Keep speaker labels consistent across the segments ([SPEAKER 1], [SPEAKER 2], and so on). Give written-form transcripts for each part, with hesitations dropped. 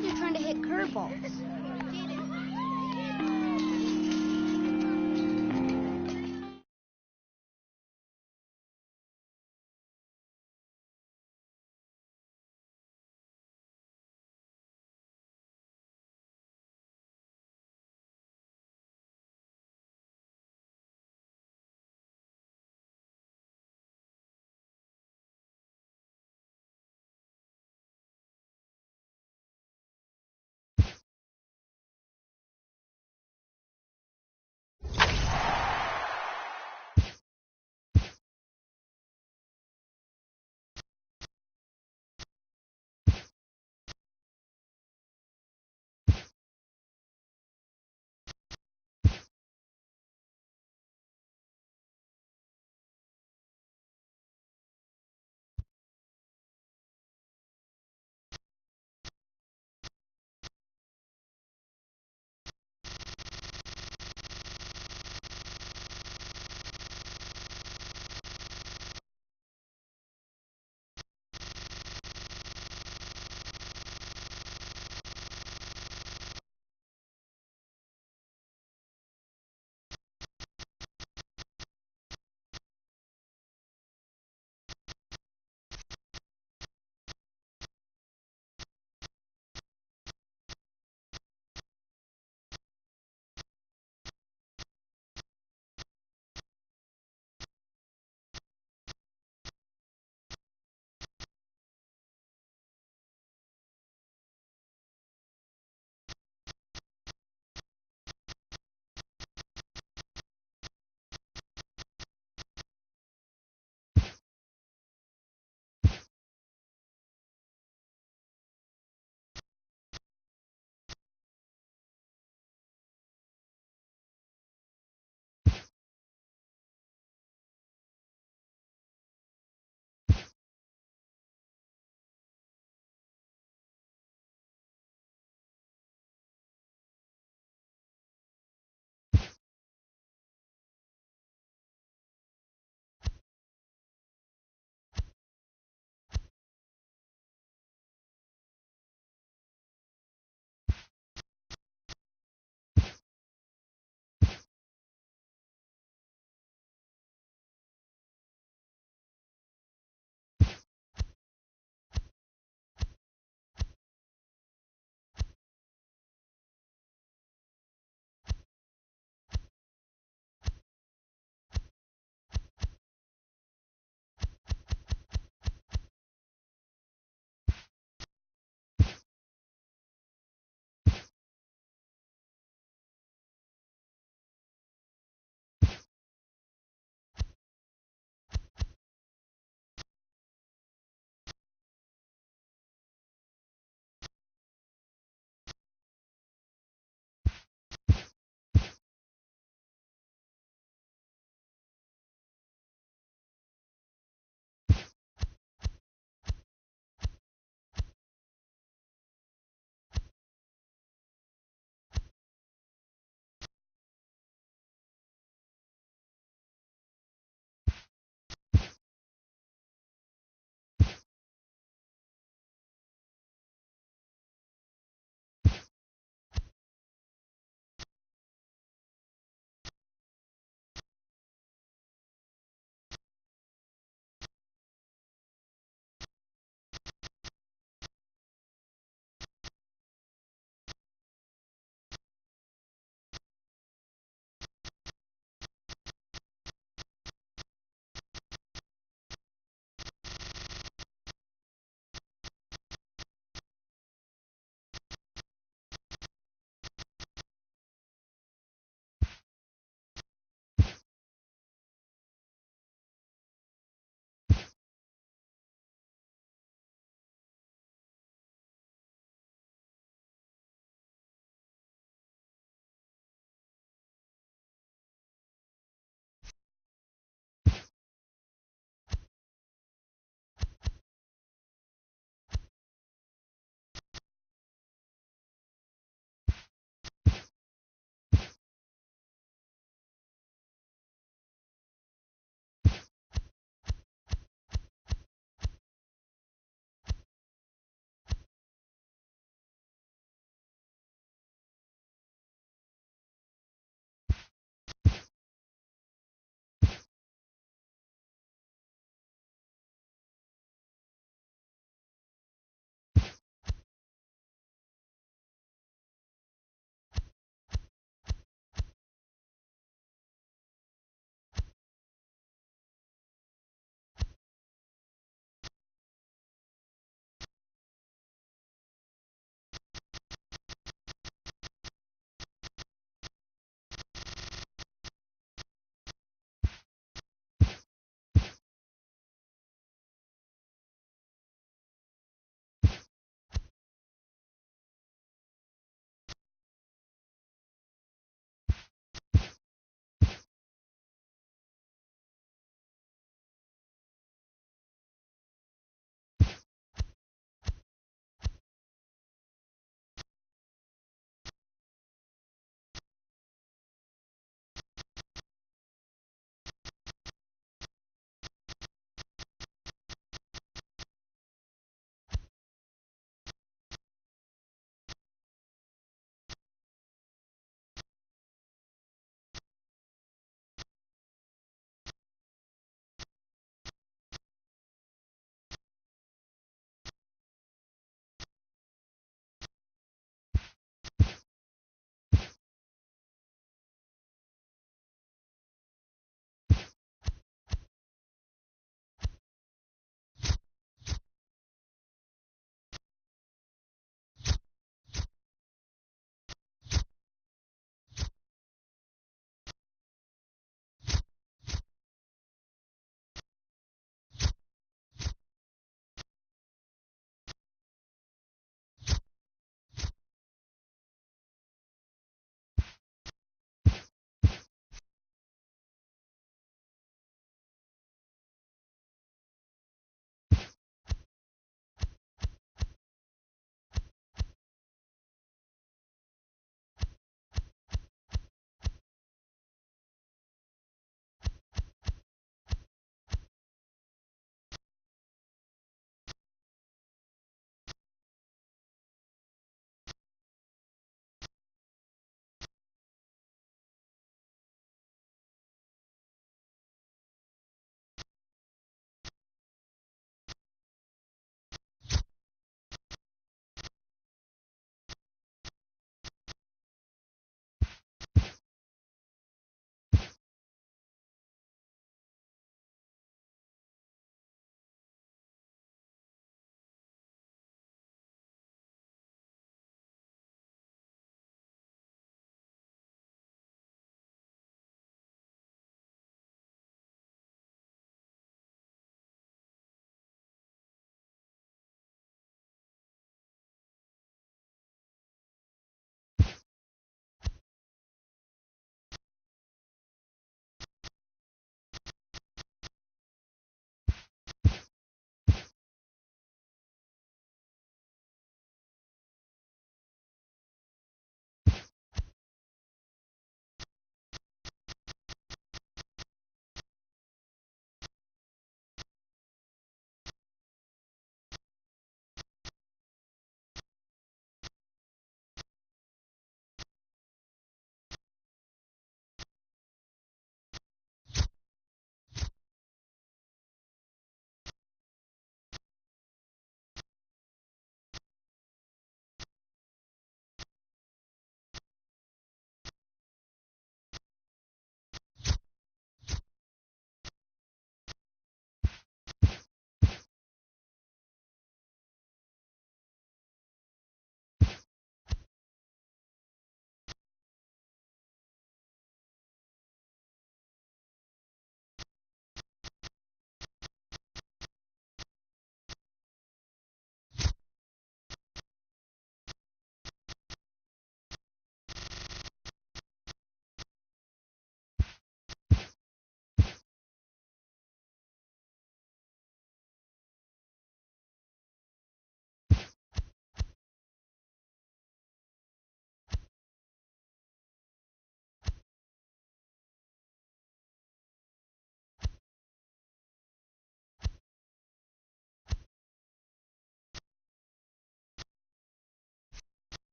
[SPEAKER 1] kids are trying to hit curveballs.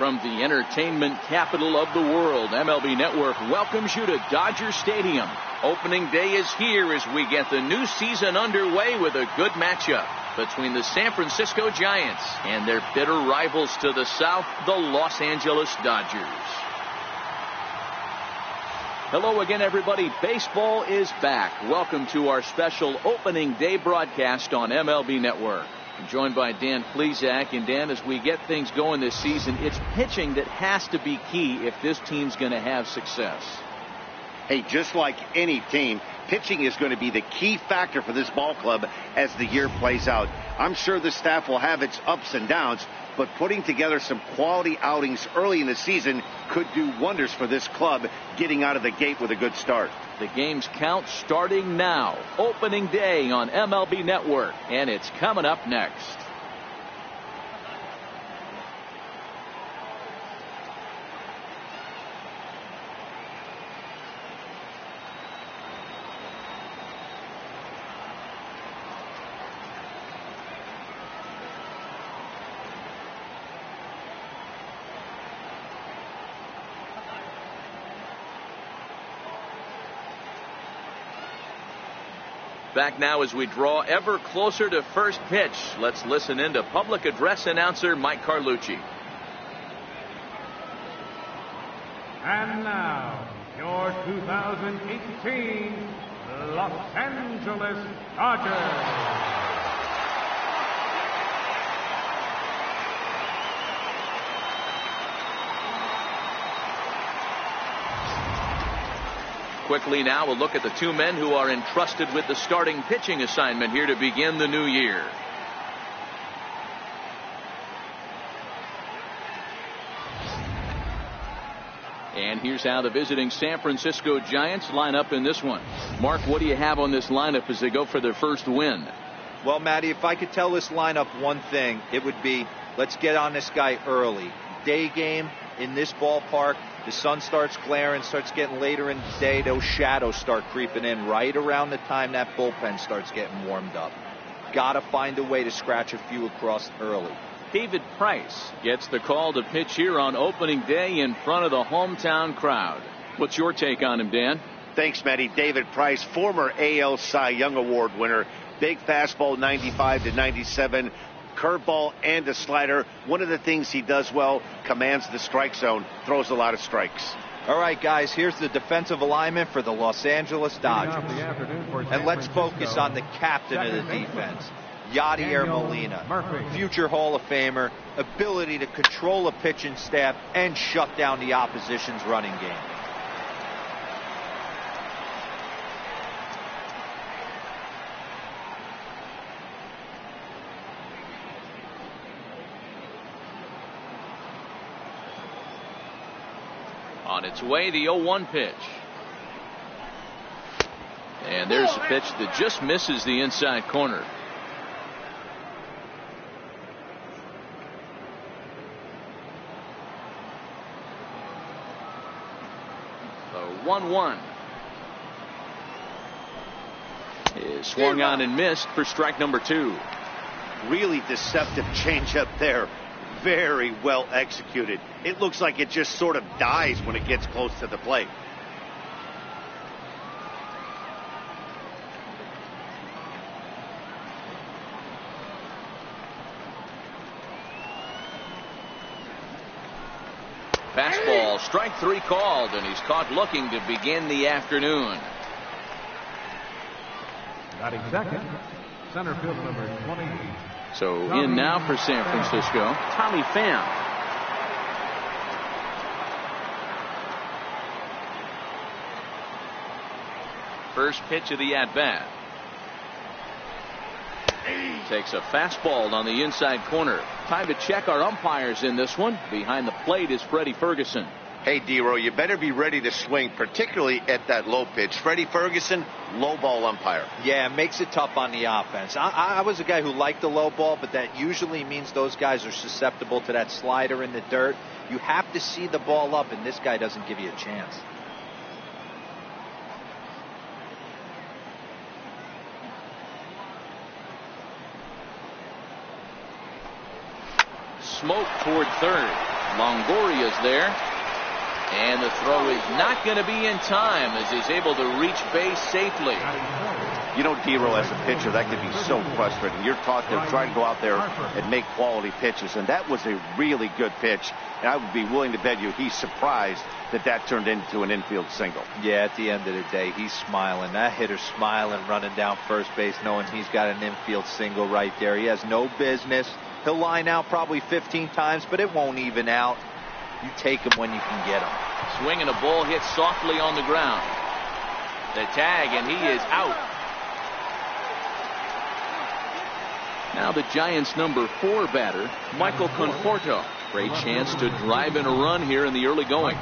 [SPEAKER 2] From the entertainment capital of the world, MLB Network welcomes you to Dodger Stadium. Opening day is here as we get the new season underway with a good matchup between the San Francisco Giants and their bitter rivals to the south, the Los Angeles Dodgers. Hello again, everybody. Baseball is back. Welcome to our special opening day broadcast on MLB Network. I'm joined by Dan Plesac. And Dan, as we get things going this season, it's pitching that has to be key if this team's going to have success.
[SPEAKER 3] Hey, just like any team, pitching is going to be the key factor for this ball club as the year plays out. I'm sure the staff will have its ups and downs, but putting together some quality outings early in the season could do wonders for this club getting out of the gate with a good start.
[SPEAKER 2] The game's count starting now. Opening day on MLB Network, and it's coming up next. Back now as we draw ever closer to first pitch. Let's listen in to public address announcer Mike Carlucci.
[SPEAKER 4] And now, your 2018 Los Angeles Dodgers.
[SPEAKER 2] Quickly now, we'll look at the two men who are entrusted with the starting pitching assignment here to begin the new year. And here's how the visiting San Francisco Giants line up in this one. Mark, what do you have on this lineup as they go for their first win?
[SPEAKER 5] Well, Matty, if I could tell this lineup one thing, it would be let's get on this guy early. Day game in this ballpark. The sun starts glaring, starts getting later in the day. Those shadows start creeping in right around the time that bullpen starts getting warmed up. Got to find a way to scratch a few across early.
[SPEAKER 2] David Price gets the call to pitch here on opening day in front of the hometown crowd. What's your take on him, Dan?
[SPEAKER 3] Thanks, Matty. David Price, former AL Cy Young Award winner. Big fastball, 95 to 97. Curveball and a slider. One of the things he does well, commands the strike zone, throws a lot of strikes.
[SPEAKER 5] All right, guys, here's the defensive alignment for the Los Angeles Dodgers. And let's focus on the captain of the defense, Yadier Molina, future Hall of Famer, ability to control a pitching staff and shut down the opposition's running game.
[SPEAKER 2] On its way, the 0-1 pitch. And there's a pitch that just misses the inside corner. The 1-1 is swung on and missed for strike number 2.
[SPEAKER 3] Really deceptive changeup there. Very well executed. It looks like it just sort of dies when it gets close to the plate.
[SPEAKER 2] Fastball, strike 3 called, and he's caught looking to begin the afternoon.
[SPEAKER 4] Batting second, center field number 20.
[SPEAKER 2] So in now for San Francisco, Tommy Pham. First pitch of the at-bat. Takes a fastball on the inside corner. Time to check our umpires in this one. Behind the plate is Freddie Ferguson.
[SPEAKER 3] Hey, D-Row, you better be ready to swing, particularly at that low pitch. Freddie Ferguson, low ball umpire.
[SPEAKER 5] Yeah, it makes it tough on the offense. I was a guy who liked the low ball, but that usually means those guys are susceptible to that slider in the dirt. You have to see the ball up, and this guy doesn't give you a chance.
[SPEAKER 2] Smoke toward third. Longoria's there. And the throw is not going to be in time as he's able to reach base safely.
[SPEAKER 3] You know, Dero, as a pitcher, that can be so frustrating. You're taught to try to go out there and make quality pitches, and that was a really good pitch. And I would be willing to bet you he's surprised that that turned into an infield single.
[SPEAKER 5] Yeah, at the end of the day, he's smiling. That hitter's smiling, running down first base, knowing he's got an infield single right there. He has no business. He'll line out probably 15 times, but it won't even out. You take him when you can get him.
[SPEAKER 2] Swinging a ball hit softly on the ground. The tag, and he is out. Now the Giants' number 4 batter, Michael Conforto. Great chance to drive in a run here in the early going.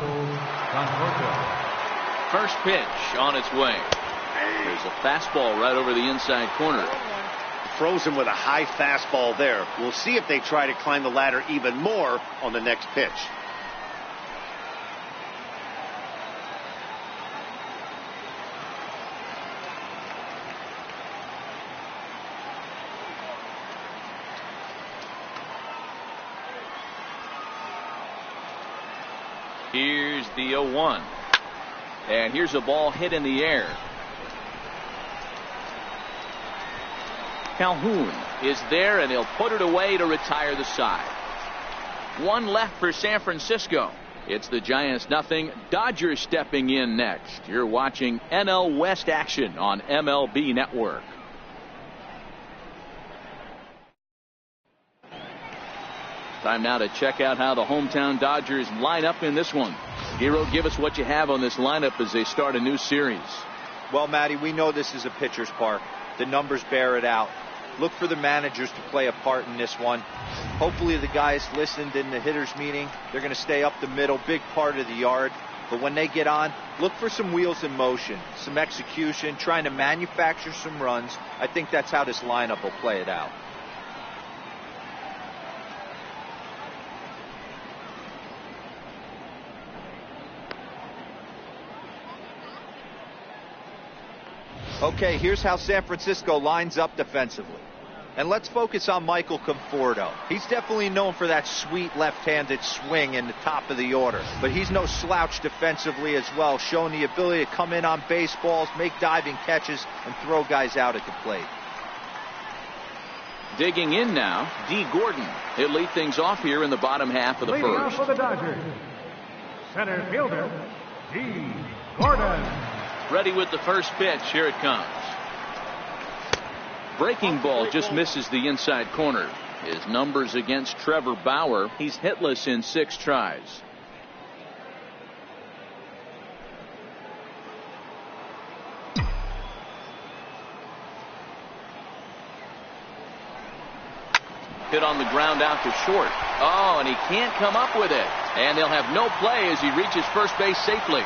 [SPEAKER 2] First pitch on its way. There's a fastball right over the inside corner.
[SPEAKER 3] Throws him with a high fastball there. We'll see if they try to climb the ladder even more on the next pitch.
[SPEAKER 2] Here's the 0-1. And here's a ball hit in the air. Calhoun is there, and he'll put it away to retire the side. One left for San Francisco. It's the Giants 0. Dodgers stepping in next. You're watching NL West action on MLB Network. Time now to check out how the hometown Dodgers line up in this one. Hero, give us what you have on this lineup as they start a new series.
[SPEAKER 5] Well, Matty, we know this is a pitcher's park. The numbers bear it out. Look for the managers to play a part in this one. Hopefully the guys listened in the hitters meeting. They're going to stay up the middle, big part of the yard. But when they get on, look for some wheels in motion, some execution, trying to manufacture some runs. I think that's how this lineup will play it out. Okay, here's how San Francisco lines up defensively. And let's focus on Michael Conforto. He's definitely known for that sweet left-handed swing in the top of the order. But he's no slouch defensively as well, showing the ability to come in on baseballs, make diving catches, and throw guys out at the plate.
[SPEAKER 2] Digging in now, D. Gordon. He'll lead things off here in the bottom half of the
[SPEAKER 4] Leading
[SPEAKER 2] first.
[SPEAKER 4] off for the Dodgers, center fielder, D. Gordon.
[SPEAKER 2] Ready with the first pitch. Here it comes. Breaking ball just misses the inside corner. His numbers against Trevor Bauer. He's hitless in 6 tries. Hit on the ground out to short. Oh, and he can't come up with it. And they'll have no play as he reaches first base safely.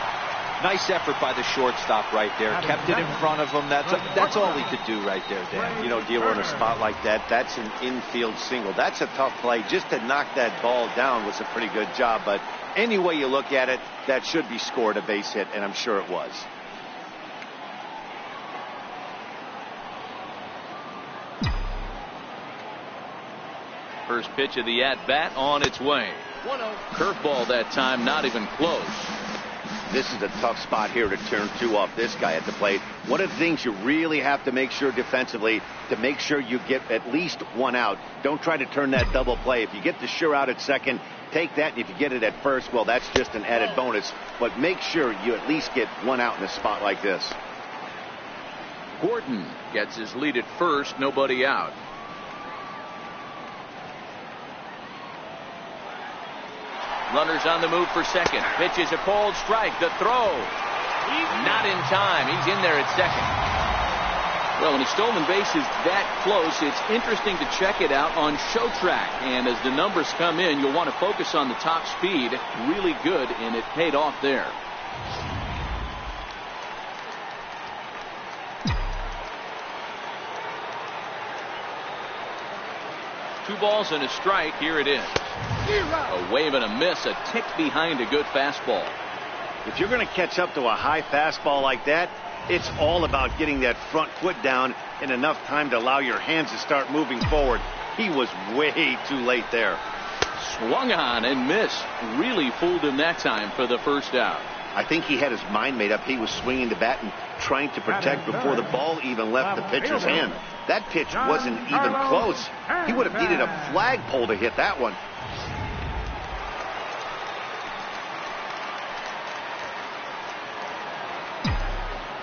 [SPEAKER 5] Nice effort by the shortstop right there. Kept it in front of him. That's all he could do right there, Dan.
[SPEAKER 3] You know, dealer in a spot like that, that's an infield single. That's a tough play. Just to knock that ball down was a pretty good job. But any way you look at it, that should be scored a base hit, and I'm sure it was.
[SPEAKER 2] First pitch of the at-bat on its way. 1-0. Curveball that time, not even close.
[SPEAKER 3] This is a tough spot here to turn 2 off this guy at the plate. One of the things you really have to make sure defensively, to make sure you get at least 1 out. Don't try to turn that double play. If you get the sure out at second, take that. And if you get it at first, well, that's just an added bonus. But make sure you at least get 1 out in a spot like this.
[SPEAKER 2] Gordon gets his lead at first, nobody out. Runners on the move for second. Pitch is a cold strike. The throw. Not in time. He's in there at second. Well, when a stolen base is that close, it's interesting to check it out on Show Track. And as the numbers come in, you'll want to focus on the top speed. Really good, and it paid off there. Two balls and a strike. Here it is. A wave and a miss, a tick behind a good fastball.
[SPEAKER 3] If you're going to catch up to a high fastball like that, it's all about getting that front foot down in enough time to allow your hands to start moving forward. He was way too late there.
[SPEAKER 2] Swung on and missed. Really fooled him that time for the first out.
[SPEAKER 3] I think he had his mind made up. He was swinging the bat and trying to protect before the ball even left the pitcher's hand. That pitch wasn't even close. He would have needed a flagpole to hit that one.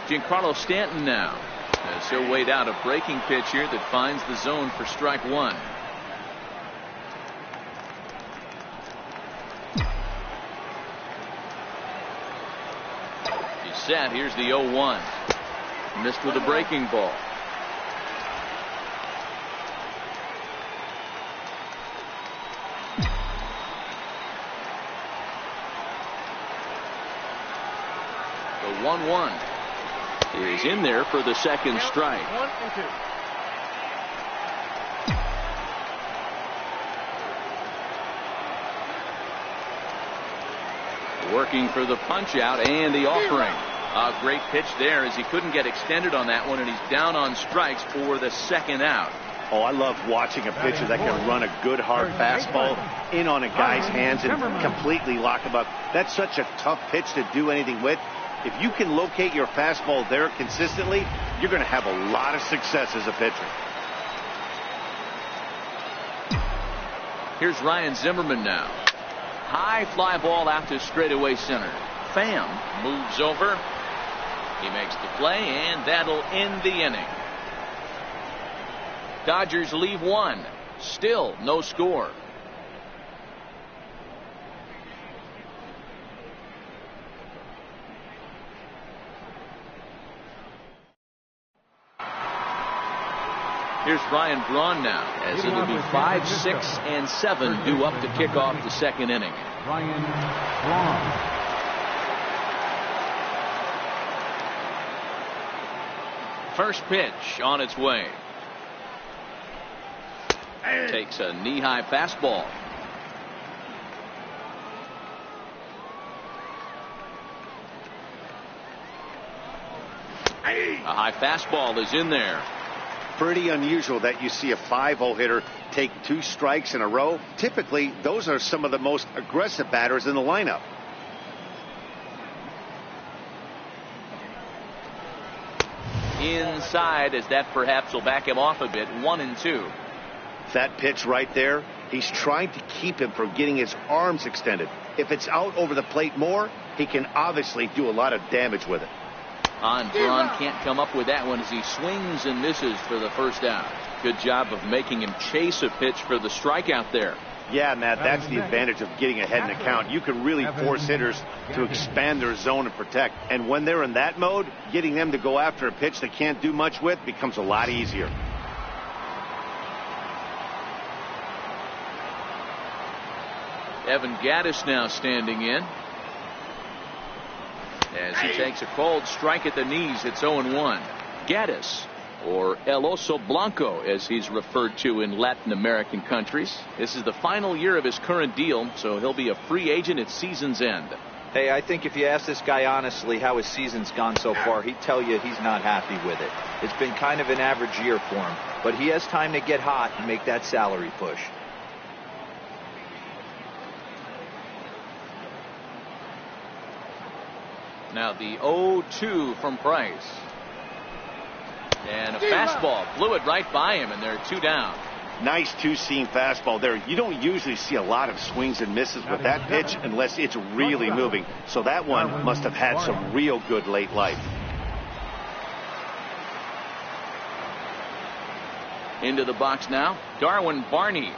[SPEAKER 2] Giancarlo Stanton now, as he'll wait out a breaking pitch here that finds the zone for strike one. He's set. Here's the 0-1. Missed with a breaking ball. The 1-1 is in there for the second strike.
[SPEAKER 4] 1-2.
[SPEAKER 2] Working for the punch out and the offering. A great pitch there as he couldn't get extended on that one, and he's down on strikes for the second out.
[SPEAKER 3] Oh, I love watching a pitcher that can run a good hard fastball in on a guy's hands and completely lock him up. That's such a tough pitch to do anything with. If you can locate your fastball there consistently, you're going to have a lot of success as a pitcher.
[SPEAKER 2] Here's Ryan Zimmerman now. High fly ball out to straightaway center. Pham moves over. He makes the play, and that'll end the inning. Dodgers leave one. Still no score. Here's Ryan Braun now, as it'll be 5, 6, and 7 due up to kick off the second inning.
[SPEAKER 4] Ryan Braun.
[SPEAKER 2] First pitch on its way. Takes a knee-high fastball. A high fastball is in there.
[SPEAKER 3] Pretty unusual that you see a 5-0 hitter take 2 strikes in a row. Typically, those are some of the most aggressive batters in the lineup.
[SPEAKER 2] Inside, as that perhaps will back him off a bit. 1-2.
[SPEAKER 3] That pitch right there, he's trying to keep him from getting his arms extended. If it's out over the plate more, he can obviously do a lot of damage with it.
[SPEAKER 2] Braun can't come up with that one as he swings and misses for the first out. Good job of making him chase a pitch for the strikeout there.
[SPEAKER 3] Yeah, Matt, that's the advantage of getting ahead in the count. You can really force hitters to expand their zone and protect. And when they're in that mode, getting them to go after a pitch they can't do much with becomes a lot easier.
[SPEAKER 2] Evan Gattis now standing in, as he takes a cold strike at the knees. It's 0-1. Gattis, or El Oso Blanco as he's referred to in Latin American countries. This is the final year of his current deal, so he'll be a free agent at season's end.
[SPEAKER 5] Hey, I think if you ask this guy honestly how his season's gone so far, he'd tell you he's not happy with it. It's been kind of an average year for him, but he has time to get hot and make that salary push.
[SPEAKER 2] Now the 0-2 from Price. And a fastball blew it right by him, and they're 2 down.
[SPEAKER 3] Nice two-seam fastball there. You don't usually see a lot of swings and misses with that pitch unless it's really moving. So that one must have had some real good late life.
[SPEAKER 2] Into the box now, Darwin Barney.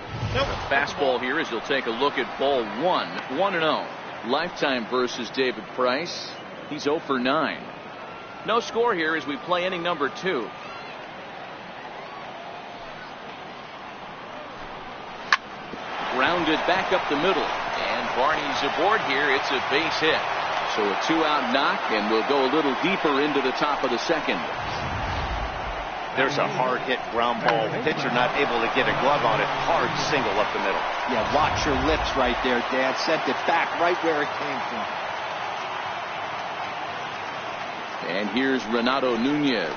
[SPEAKER 2] A fastball here as he'll take a look at ball 1. 1-0. Lifetime versus David Price. He's 0 for 9. No score here as we play inning number 2. Grounded back up the middle, and Barney's aboard here. It's a base hit. So a 2-out knock, and we'll go a little deeper into the top of the second.
[SPEAKER 3] There's a hard hit ground ball. Pitcher not able to get a glove on it. Hard single up the middle.
[SPEAKER 6] Yeah, watch your lips right there, Dad. Sent it back right where it came from.
[SPEAKER 2] And here's Renato Nunez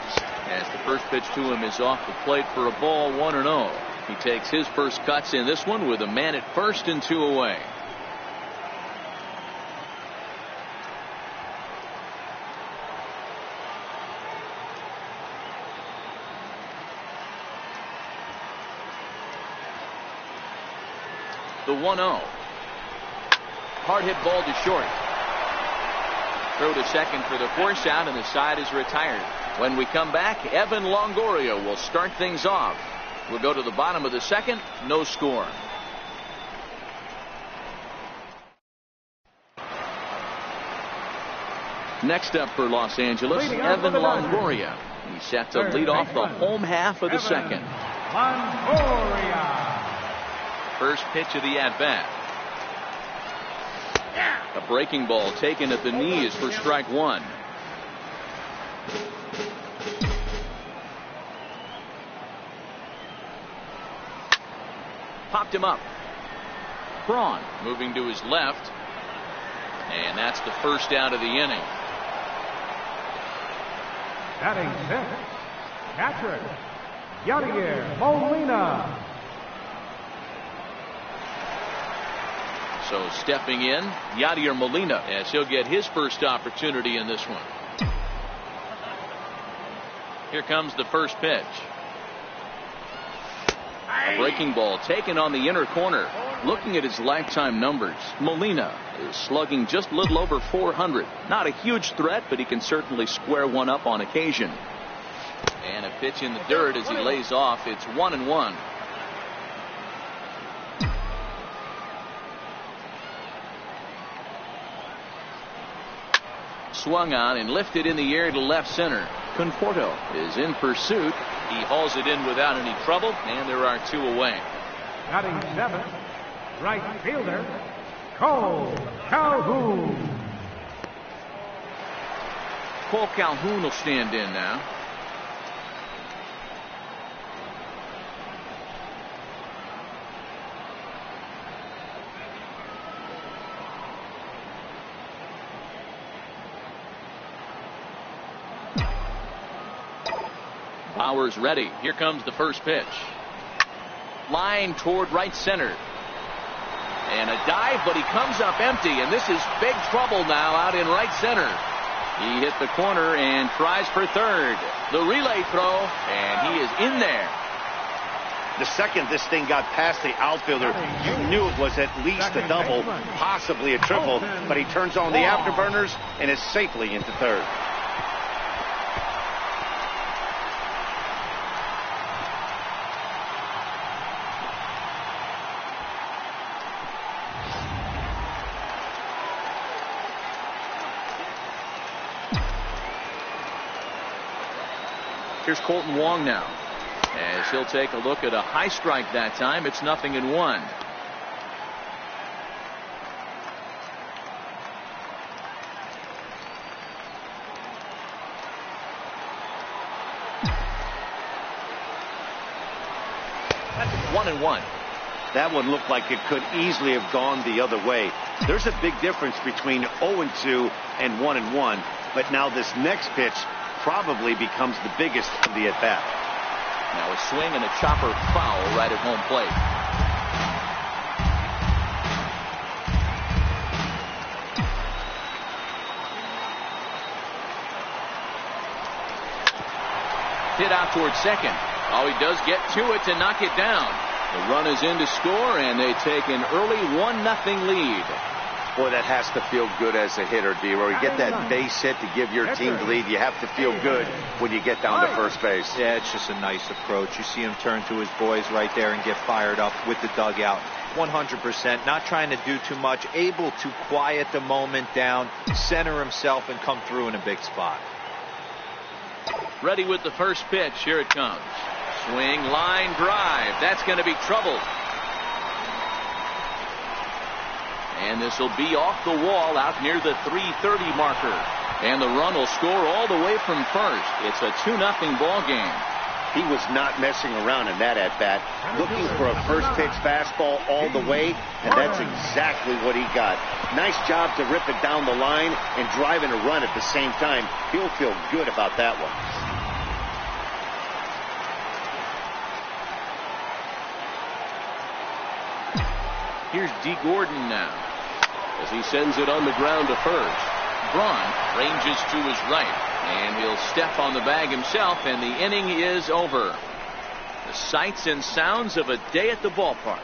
[SPEAKER 2] as the first pitch to him is off the plate for a ball. 1-0. He takes his first cuts in this one with a man at first and 2 away. The 1-0. Hard hit ball to short. Throw to second for the force out, and the side is retired. When we come back, Evan Longoria will start things off. We'll go to the bottom of the second. No score. Next up for Los Angeles, Evan Longoria. He's set to lead off the home half of the second.
[SPEAKER 4] Longoria.
[SPEAKER 2] First pitch of the at-bat. A breaking ball taken at the knees for strike one. Popped him up. Braun moving to his left. And that's the first out of the inning.
[SPEAKER 4] Batting sixth, catcher, Yadier Molina.
[SPEAKER 2] So stepping in, Yadier Molina, as he'll get his first opportunity in this one. Here comes the first pitch. A breaking ball taken on the inner corner. Looking at his lifetime numbers, Molina is slugging just a little over 400. Not a huge threat, but he can certainly square one up on occasion. And a pitch in the dirt as he lays off. It's 1-1. Swung on and lifted in the air to left center. Conforto is in pursuit. He hauls it in without any trouble, and there are 2 away.
[SPEAKER 4] Batting seventh, right fielder, Cole Calhoun.
[SPEAKER 2] Cole Calhoun will stand in now. Bauer's ready. Here comes the first pitch. Line toward right center. And a dive, but he comes up empty, and this is big trouble now out in right center. He hit the corner and tries for third. The relay throw, and he is in there.
[SPEAKER 3] The second this thing got past the outfielder, you knew it was at least a double, possibly a triple, but he turns on the afterburners and is safely into third.
[SPEAKER 2] Here's Colton Wong now, as he'll take a look at a high strike that time. It's 0-1. That's 1-1.
[SPEAKER 3] That one looked like it could easily have gone the other way. There's a big difference between 0-2 and 1-1, but now this next pitch probably becomes the biggest of the at-bat.
[SPEAKER 2] Now a swing and a chopper foul right at home plate. Hit out towards second. Oh, he does get to it to knock it down. The run is in to score, and they take an early 1-0 lead.
[SPEAKER 3] Boy, that has to feel good as a hitter, D-Roy. You get that base hit to give your team the lead. You have to feel good when you get down to first base.
[SPEAKER 5] Yeah, it's just a nice approach. You see him turn to his boys right there and get fired up with the dugout. 100%. Not trying to do too much. Able to quiet the moment down, center himself, and come through in a big spot.
[SPEAKER 2] Ready with the first pitch. Here it comes. Swing, line, drive. That's going to be trouble. And this will be off the wall out near the 330 marker. And the run will score all the way from first. It's a 2-0 ball game.
[SPEAKER 3] He was not messing around in that at-bat. Looking for a first-pitch fastball all the way, and that's exactly what he got. Nice job to rip it down the line and drive in a run at the same time. He'll feel good about that one.
[SPEAKER 2] Here's D. Gordon now,
[SPEAKER 7] as he sends it on the ground to first.
[SPEAKER 2] Braun ranges to his right, and he'll step on the bag himself, and the inning is over. The sights and sounds of a day at the ballpark.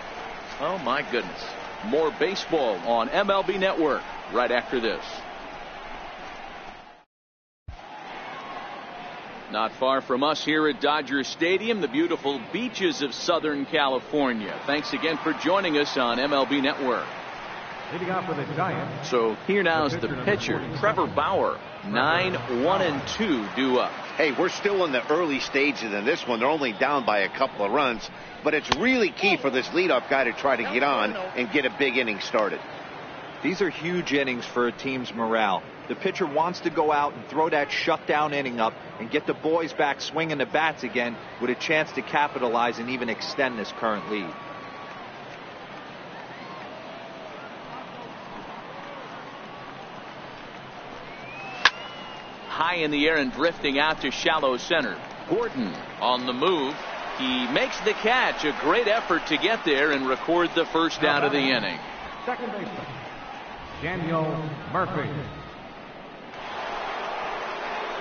[SPEAKER 2] Oh my goodness. More baseball on MLB Network right after this. Not far from us here at Dodger Stadium, the beautiful beaches of Southern California. Thanks again for joining us on MLB Network.
[SPEAKER 4] Leading off for the Giants.
[SPEAKER 2] So here now is the pitcher, Trevor Bauer. 9-1-2 due up.
[SPEAKER 3] Hey, we're still in the early stages in this one. They're only down by a couple of runs, but it's really key for this leadoff guy to try to get on and get a big inning started.
[SPEAKER 5] These are huge innings for a team's morale. The pitcher wants to go out and throw that shutdown inning up and get the boys back swinging the bats again with a chance to capitalize and even extend this current lead.
[SPEAKER 2] High in the air and drifting out to shallow center. Gordon on the move. He makes the catch. A great effort to get there and record the first out of the inning.
[SPEAKER 4] Second baseman, Daniel Murphy.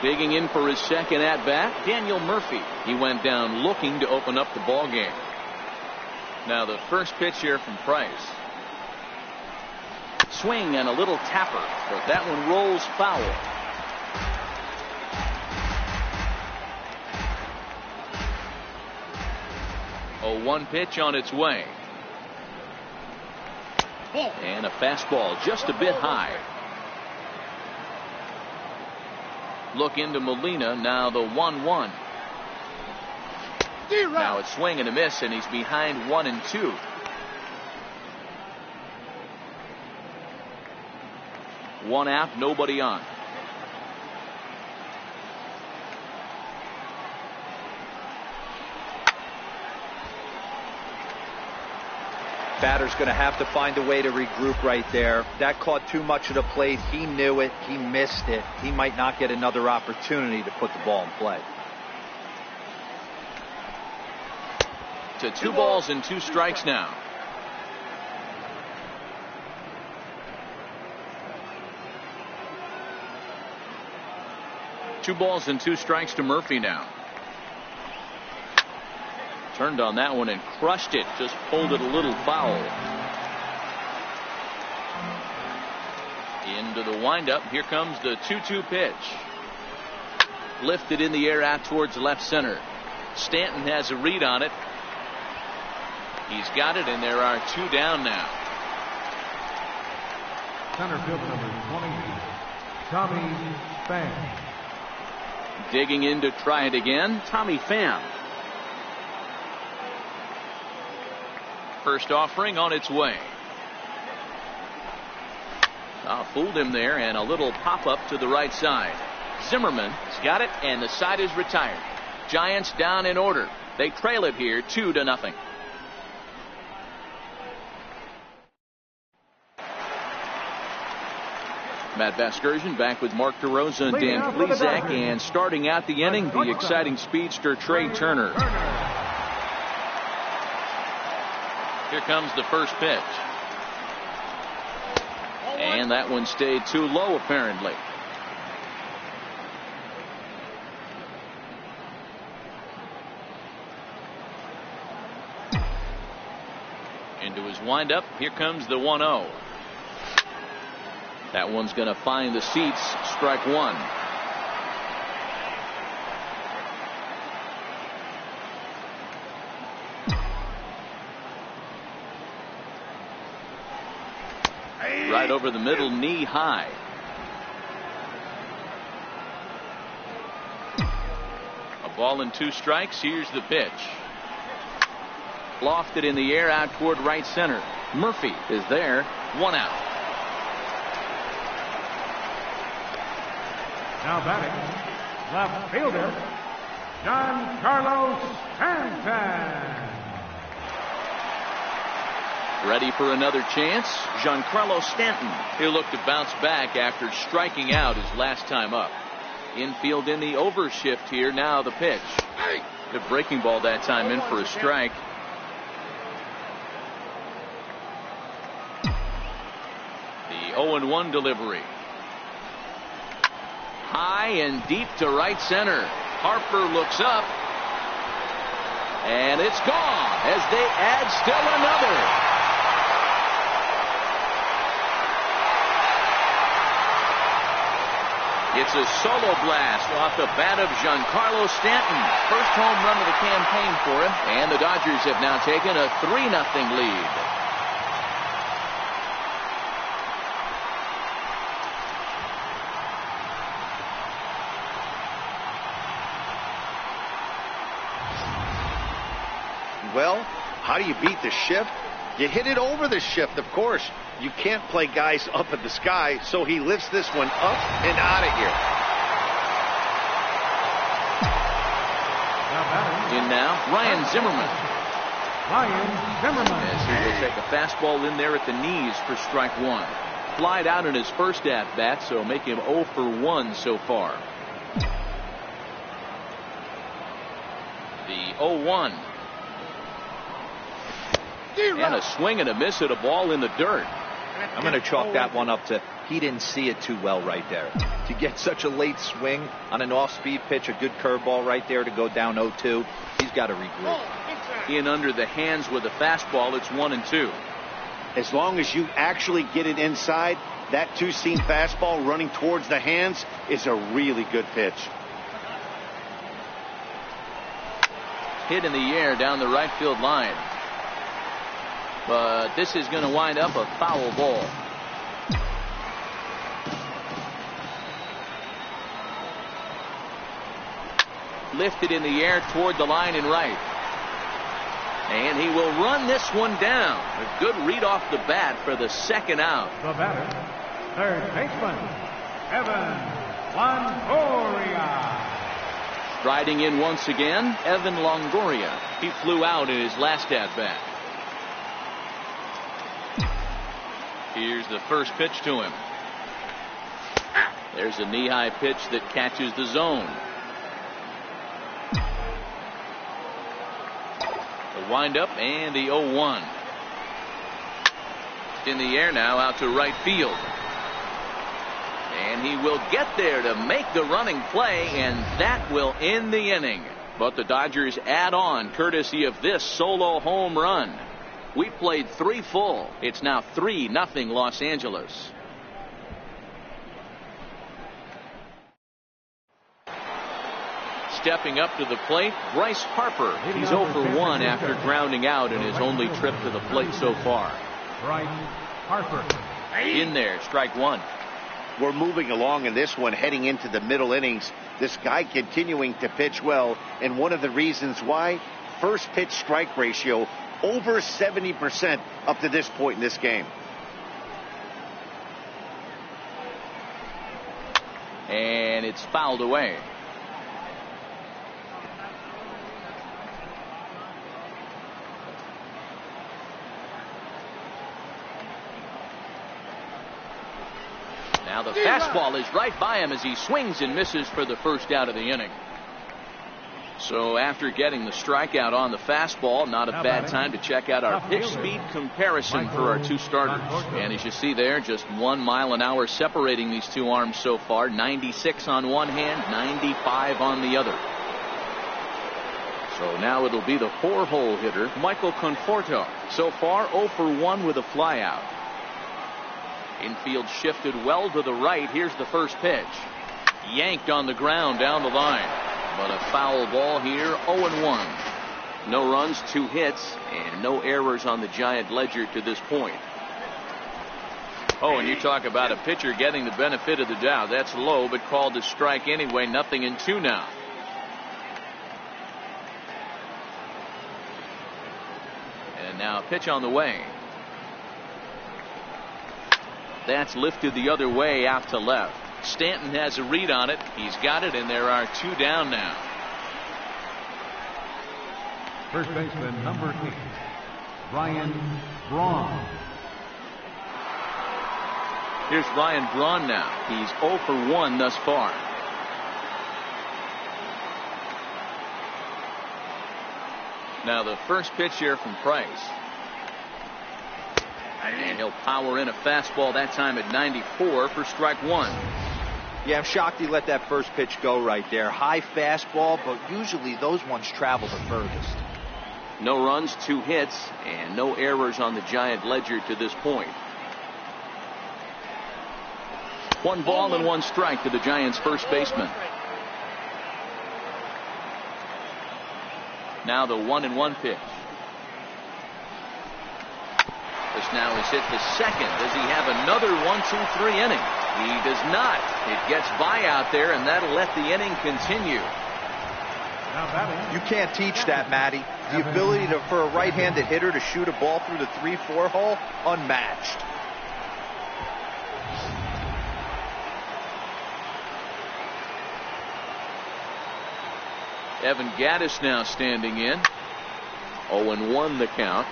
[SPEAKER 2] Digging in for his second at bat, Daniel Murphy. He went down looking to open up the ball game. Now the first pitch here from Price. Swing and a little tapper, but that one rolls foul. 0-1 pitch on its way. And a fastball just a bit high. Look into Molina. Now the 1-1. Now it's swing and a miss, and he's behind 1-2. One out, nobody on.
[SPEAKER 5] Batter's going to have to find a way to regroup right there. That caught too much of the plate. He knew it. He missed it. He might not get another opportunity to put the ball in play.
[SPEAKER 2] To 2 balls and 2 strikes now. Two balls and 2 strikes to Murphy now. Turned on that one and crushed it. Just pulled it a little foul. Into the windup. Here comes the 2-2 pitch. Lifted in the air out towards left center. Stanton has a read on it. He's got it, and there are 2 down now.
[SPEAKER 4] Center field number 20, Tommy Pham.
[SPEAKER 2] Digging in to try it again, Tommy Pham. First offering on its way. Fooled him there, and a little pop-up to the right side. Zimmerman's got it, and the side is retired. Giants down in order. They trail it here 2-0. Matt Vasgersian back with Mark DeRosa and Dan Plesac, and starting out the inning, the exciting speedster Trey Turner. Here comes the first pitch. And that one stayed too low, apparently. Into his windup. Here comes the 1-0. That one's going to find the seats. Strike 1. Right over the middle, knee high. A ball and 2 strikes. Here's the pitch. Lofted in the air out toward right center. Murphy is there. 1 out.
[SPEAKER 4] Now batting, left fielder, Giancarlo Stanton.
[SPEAKER 2] Ready for another chance? Giancarlo Stanton. He'll look to bounce back after striking out his last time up. Infield in the overshift here. Now the pitch. Good breaking ball that time in for a strike. 0-1 delivery. High and deep to right center. Harper looks up. And it's gone as they add still another. It's a solo blast off the bat of Giancarlo Stanton. First home run of the campaign for him. And the Dodgers have now taken a 3-0 lead.
[SPEAKER 3] Well, how do you beat the shift? You hit it over the shift, of course. You can't play guys up in the sky, so he lifts this one up and out of here.
[SPEAKER 2] In now, Ryan Zimmerman. As he will take a fastball in there at the knees for strike one. Flied out in his first at-bat, so make him 0 for 1 so far. The 0-1. And a swing and a miss at a ball in the dirt.
[SPEAKER 5] I'm going to chalk that one up to he didn't see it too well right there. To get such a late swing on an off-speed pitch, a good curveball right there to go down 0-2, he's got to regroup.
[SPEAKER 2] In under the hands with a fastball, it's 1-2.
[SPEAKER 3] As long as you actually get it inside, that two-seam fastball running towards the hands is a really good pitch.
[SPEAKER 2] Hit in the air down the right field line. But this is going to wind up a foul ball. Lifted in the air toward the line in right. And he will run this one down. A good read off the bat for the second out.
[SPEAKER 4] The batter, third baseman, Evan Longoria.
[SPEAKER 2] Striding in once again, Evan Longoria. He flew out in his last at-bat. Here's the first pitch to him. There's a knee-high pitch that catches the zone. The windup and the 0-1. In the air now out to right field. And he will get there to make the running play, and that will end the inning. But the Dodgers add on courtesy of this solo home run. We played 3 full. It's now 3-0 Los Angeles. Stepping up to the plate, Bryce Harper. He's 0 for 1 after grounding out in his only trip to the plate so far.
[SPEAKER 4] Bryce Harper.
[SPEAKER 2] In there, strike one.
[SPEAKER 3] We're moving along in this one, heading into the middle innings. This guy continuing to pitch well, and one of the reasons why, first pitch strike ratio over 70% up to this point in this game.
[SPEAKER 2] And it's fouled away. Now the fastball is right by him as he swings and misses for the first out of the inning. So after getting the strikeout on the fastball, not a bad time to check out our pitch speed comparison for our two starters. And as you see there, just 1 mile an hour separating these two arms so far. 96 on one hand, 95 on the other. So now it'll be the 4-hole hitter, Michael Conforto. So far 0 for 1 with a flyout. Infield shifted well to the right. Here's the first pitch. Yanked on the ground down the line. But a foul ball here, 0-1. No runs, 2 hits, and no errors on the Giant ledger to this point. Oh, and you talk about a pitcher getting the benefit of the doubt. That's low, but called a strike anyway. 0-2 now. And now a pitch on the way. That's lifted the other way out to left. Stanton has a read on it. He's got it, and there are 2 down now.
[SPEAKER 4] First baseman, number 8, Ryan Braun.
[SPEAKER 2] Here's Ryan Braun now. He's 0 for 1 thus far. Now the first pitch here from Price. And he'll power in a fastball that time at 94 for strike one.
[SPEAKER 5] Yeah, I'm shocked he let that first pitch go right there. High fastball, but usually those ones travel the furthest.
[SPEAKER 2] No runs, 2 hits, and no errors on the Giant ledger to this point. 1 ball and 1 strike to the Giants' first baseman. Now the 1-1 pitch. This now is hit the second. Does he have another 1-2-3 inning? He does not. It gets by out there, and that'll let the inning continue.
[SPEAKER 5] You can't teach that, Matty. The ability for a right-handed hitter to shoot a ball through the 3-4 hole, unmatched.
[SPEAKER 2] Evan Gattis now standing in. 0-1 the count.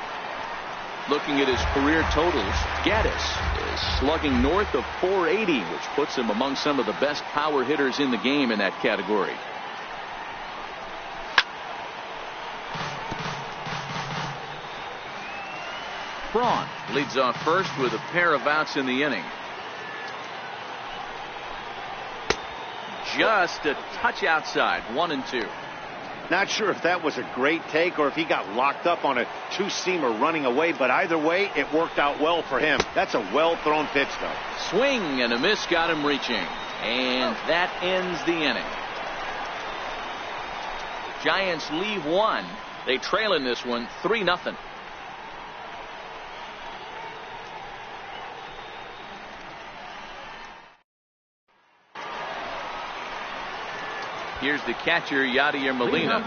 [SPEAKER 2] Looking at his career totals, Gattis is slugging north of .480, which puts him among some of the best power hitters in the game in that category. Braun leads off first with a pair of outs in the inning. Just a touch outside, 1-2.
[SPEAKER 3] Not sure if that was a great take or if he got locked up on a two-seamer running away, but either way, it worked out well for him. That's a well-thrown pitch, though.
[SPEAKER 2] Swing and a miss got him reaching. And that ends the inning. Giants leave 1. They trail in this one 3-0. Here's the catcher, Yadier Molina.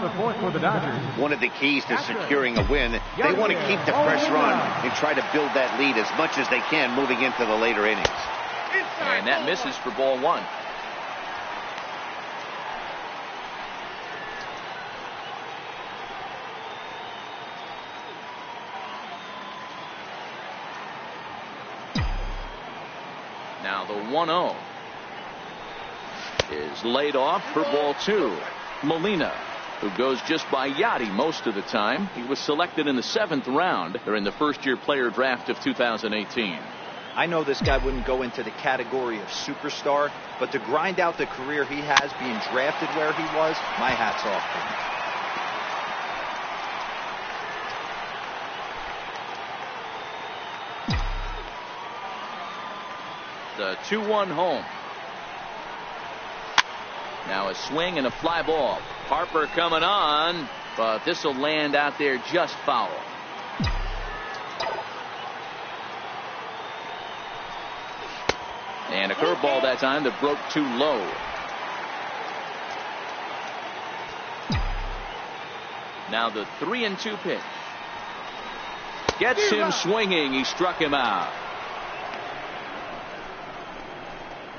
[SPEAKER 3] One of the keys to securing a win, they want to keep the pressure on and try to build that lead as much as they can moving into the later innings.
[SPEAKER 2] And that misses for ball 1. Now the 1-0 is laid off for ball 2. Molina, who goes just by Yadi most of the time. He was selected in the 7th round during the first-year player draft of 2018.
[SPEAKER 5] I know this guy wouldn't go into the category of superstar, but to grind out the career he has being drafted where he was, my hat's off to him.
[SPEAKER 2] The 2-1 home. Now a swing and a fly ball. Harper coming on, but this will land out there just foul. And a curveball that time that broke too low. Now the 3-2 pitch. Gets him swinging. He struck him out.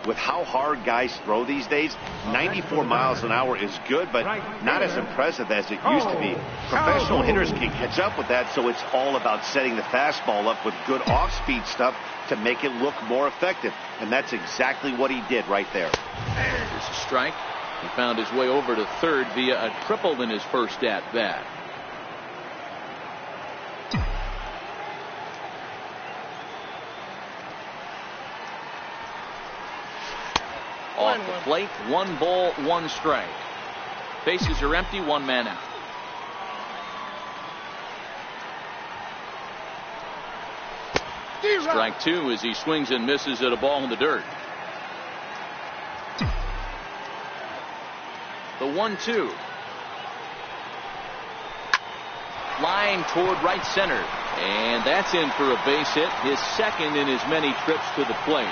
[SPEAKER 3] With how hard guys throw these days, 94 miles an hour is good, but not as impressive as it used to be. Professional hitters can catch up with that, so it's all about setting the fastball up with good off-speed stuff to make it look more effective. And that's exactly what he did right there.
[SPEAKER 2] There's a strike. He found his way over to third via a triple in his first at-bat. Off the plate, 1 ball, 1 strike. Bases are empty, 1 man out. Strike 2 as he swings and misses at a ball in the dirt. The 1-2. Line toward right center. And that's in for a base hit, his second in his many trips to the plate.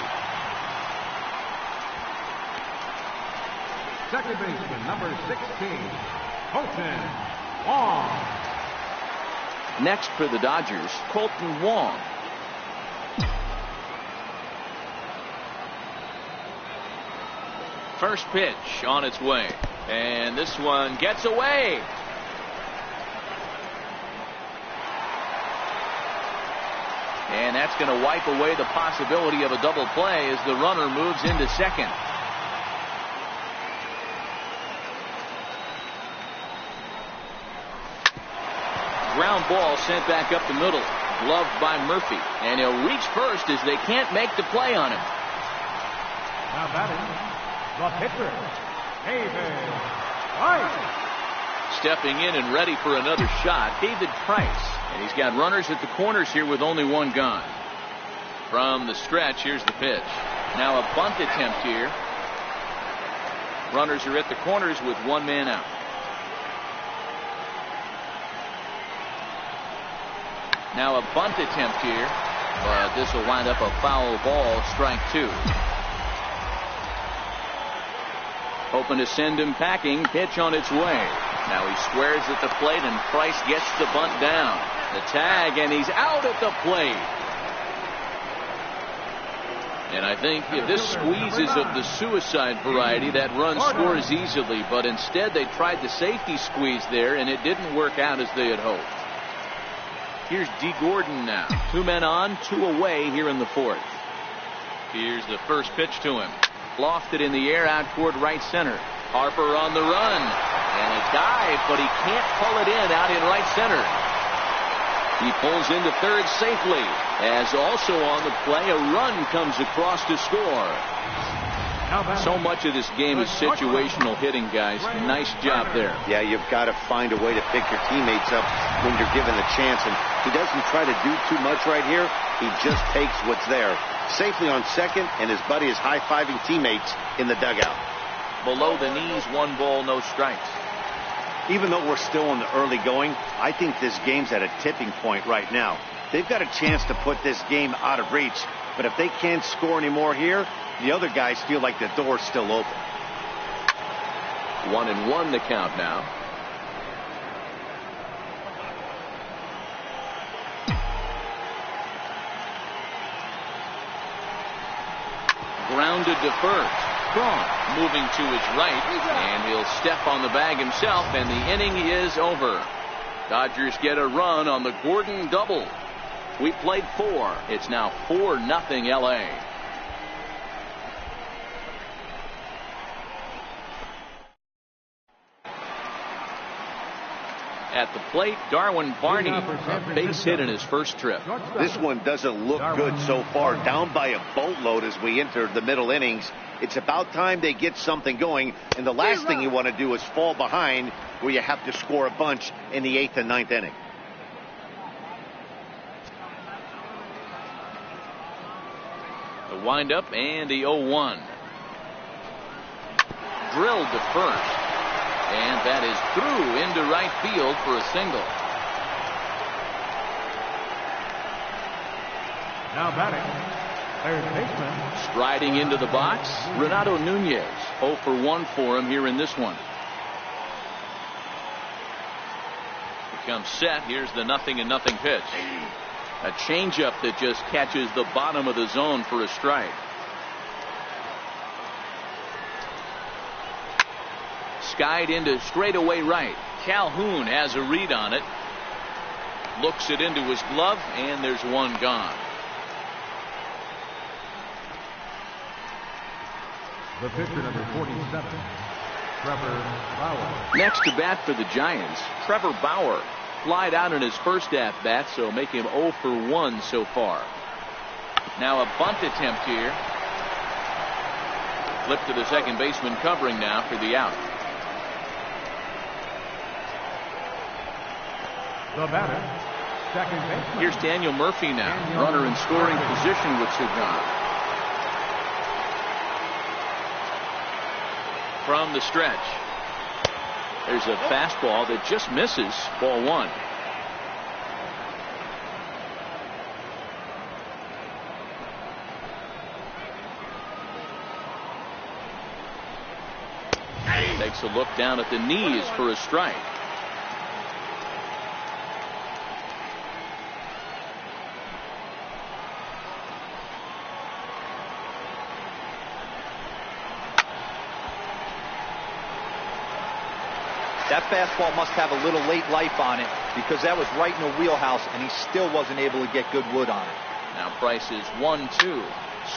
[SPEAKER 4] Second baseman, number 16, Colton Wong.
[SPEAKER 2] Next for the Dodgers, Colton Wong. First pitch on its way. And this one gets away. And that's going to wipe away the possibility of a double play as the runner moves into second. Ground ball sent back up the middle. Gloved by Murphy, and he'll reach first as they can't make the play on him.
[SPEAKER 4] Now batting, the pitcher, David Price.
[SPEAKER 2] Stepping in and ready for another shot, David Price. And he's got runners at the corners here with only one gone. From the stretch, here's the pitch. Now a bunt attempt here. Runners are at the corners with one man out. Now a bunt attempt here, but this will wind up a foul ball, strike two. Hoping to send him packing, pitch on its way. Now he squares at the plate and Price gets the bunt down. The tag, and he's out at the plate. And I think if this squeeze is of the suicide variety, that run scores easily, but instead they tried the safety squeeze there and it didn't work out as they had hoped. Here's D. Gordon now. 2 men on, 2 away here in the fourth. Here's the first pitch to him. Lofted in the air out toward right center. Harper on the run. And a dive, but he can't pull it in out in right center. He pulls into third safely. As also on the play, a run comes across to score. So much of this game is situational hitting, guys. Nice job there.
[SPEAKER 3] Yeah, you've got to find a way to pick your teammates up when you're given the chance. And he doesn't try to do too much right here. He just takes what's there. Safely on second, and his buddy is high-fiving teammates in the dugout.
[SPEAKER 2] Below the knees, 1 ball, no strikes.
[SPEAKER 3] Even though we're still in the early going, I think this game's at a tipping point right now. They've got a chance to put this game out of reach, but if they can't score anymore here, the other guys feel like the door's still open.
[SPEAKER 2] 1-1 the count now. Grounded to first. Strong moving to his right, and he'll step on the bag himself, and the inning is over. Dodgers get a run on the Gordon double. We played 4. It's now 4-0 LA. At the plate, Darwin Barney, a base hit in his first trip.
[SPEAKER 3] This one doesn't look good so far. Down by a boatload as we enter the middle innings. It's about time they get something going, and the last thing you want to do is fall behind where you have to score a bunch in the 8th and 9th inning.
[SPEAKER 2] The windup and the 0-1. Drilled to first. And that is through into right field for a single.
[SPEAKER 4] Now batting, third baseman.
[SPEAKER 2] Striding into the box, Renato Nunez. 0 for 1 for him here in this one. Becomes set. Here's the 0-0 pitch. A changeup that just catches the bottom of the zone for a strike. Skied into straightaway right. Calhoun has a read on it. Looks it into his glove, and there's one gone.
[SPEAKER 4] The pitcher, number 47, Trevor Bauer.
[SPEAKER 2] Next to bat for the Giants, Trevor Bauer. Flied out in his first at-bat, so make him 0 for 1 so far. Now a bunt attempt here. Flip to the second baseman covering now for the out.
[SPEAKER 4] The batter, second baseman.
[SPEAKER 2] Here's Daniel Murphy now. Runner in scoring position with 2 gone. From the stretch. There's a fastball that just misses. Ball 1. Takes a look down at the knees for a strike.
[SPEAKER 5] That fastball must have a little late life on it because that was right in the wheelhouse and he still wasn't able to get good wood on it.
[SPEAKER 2] Now Price is 1-2.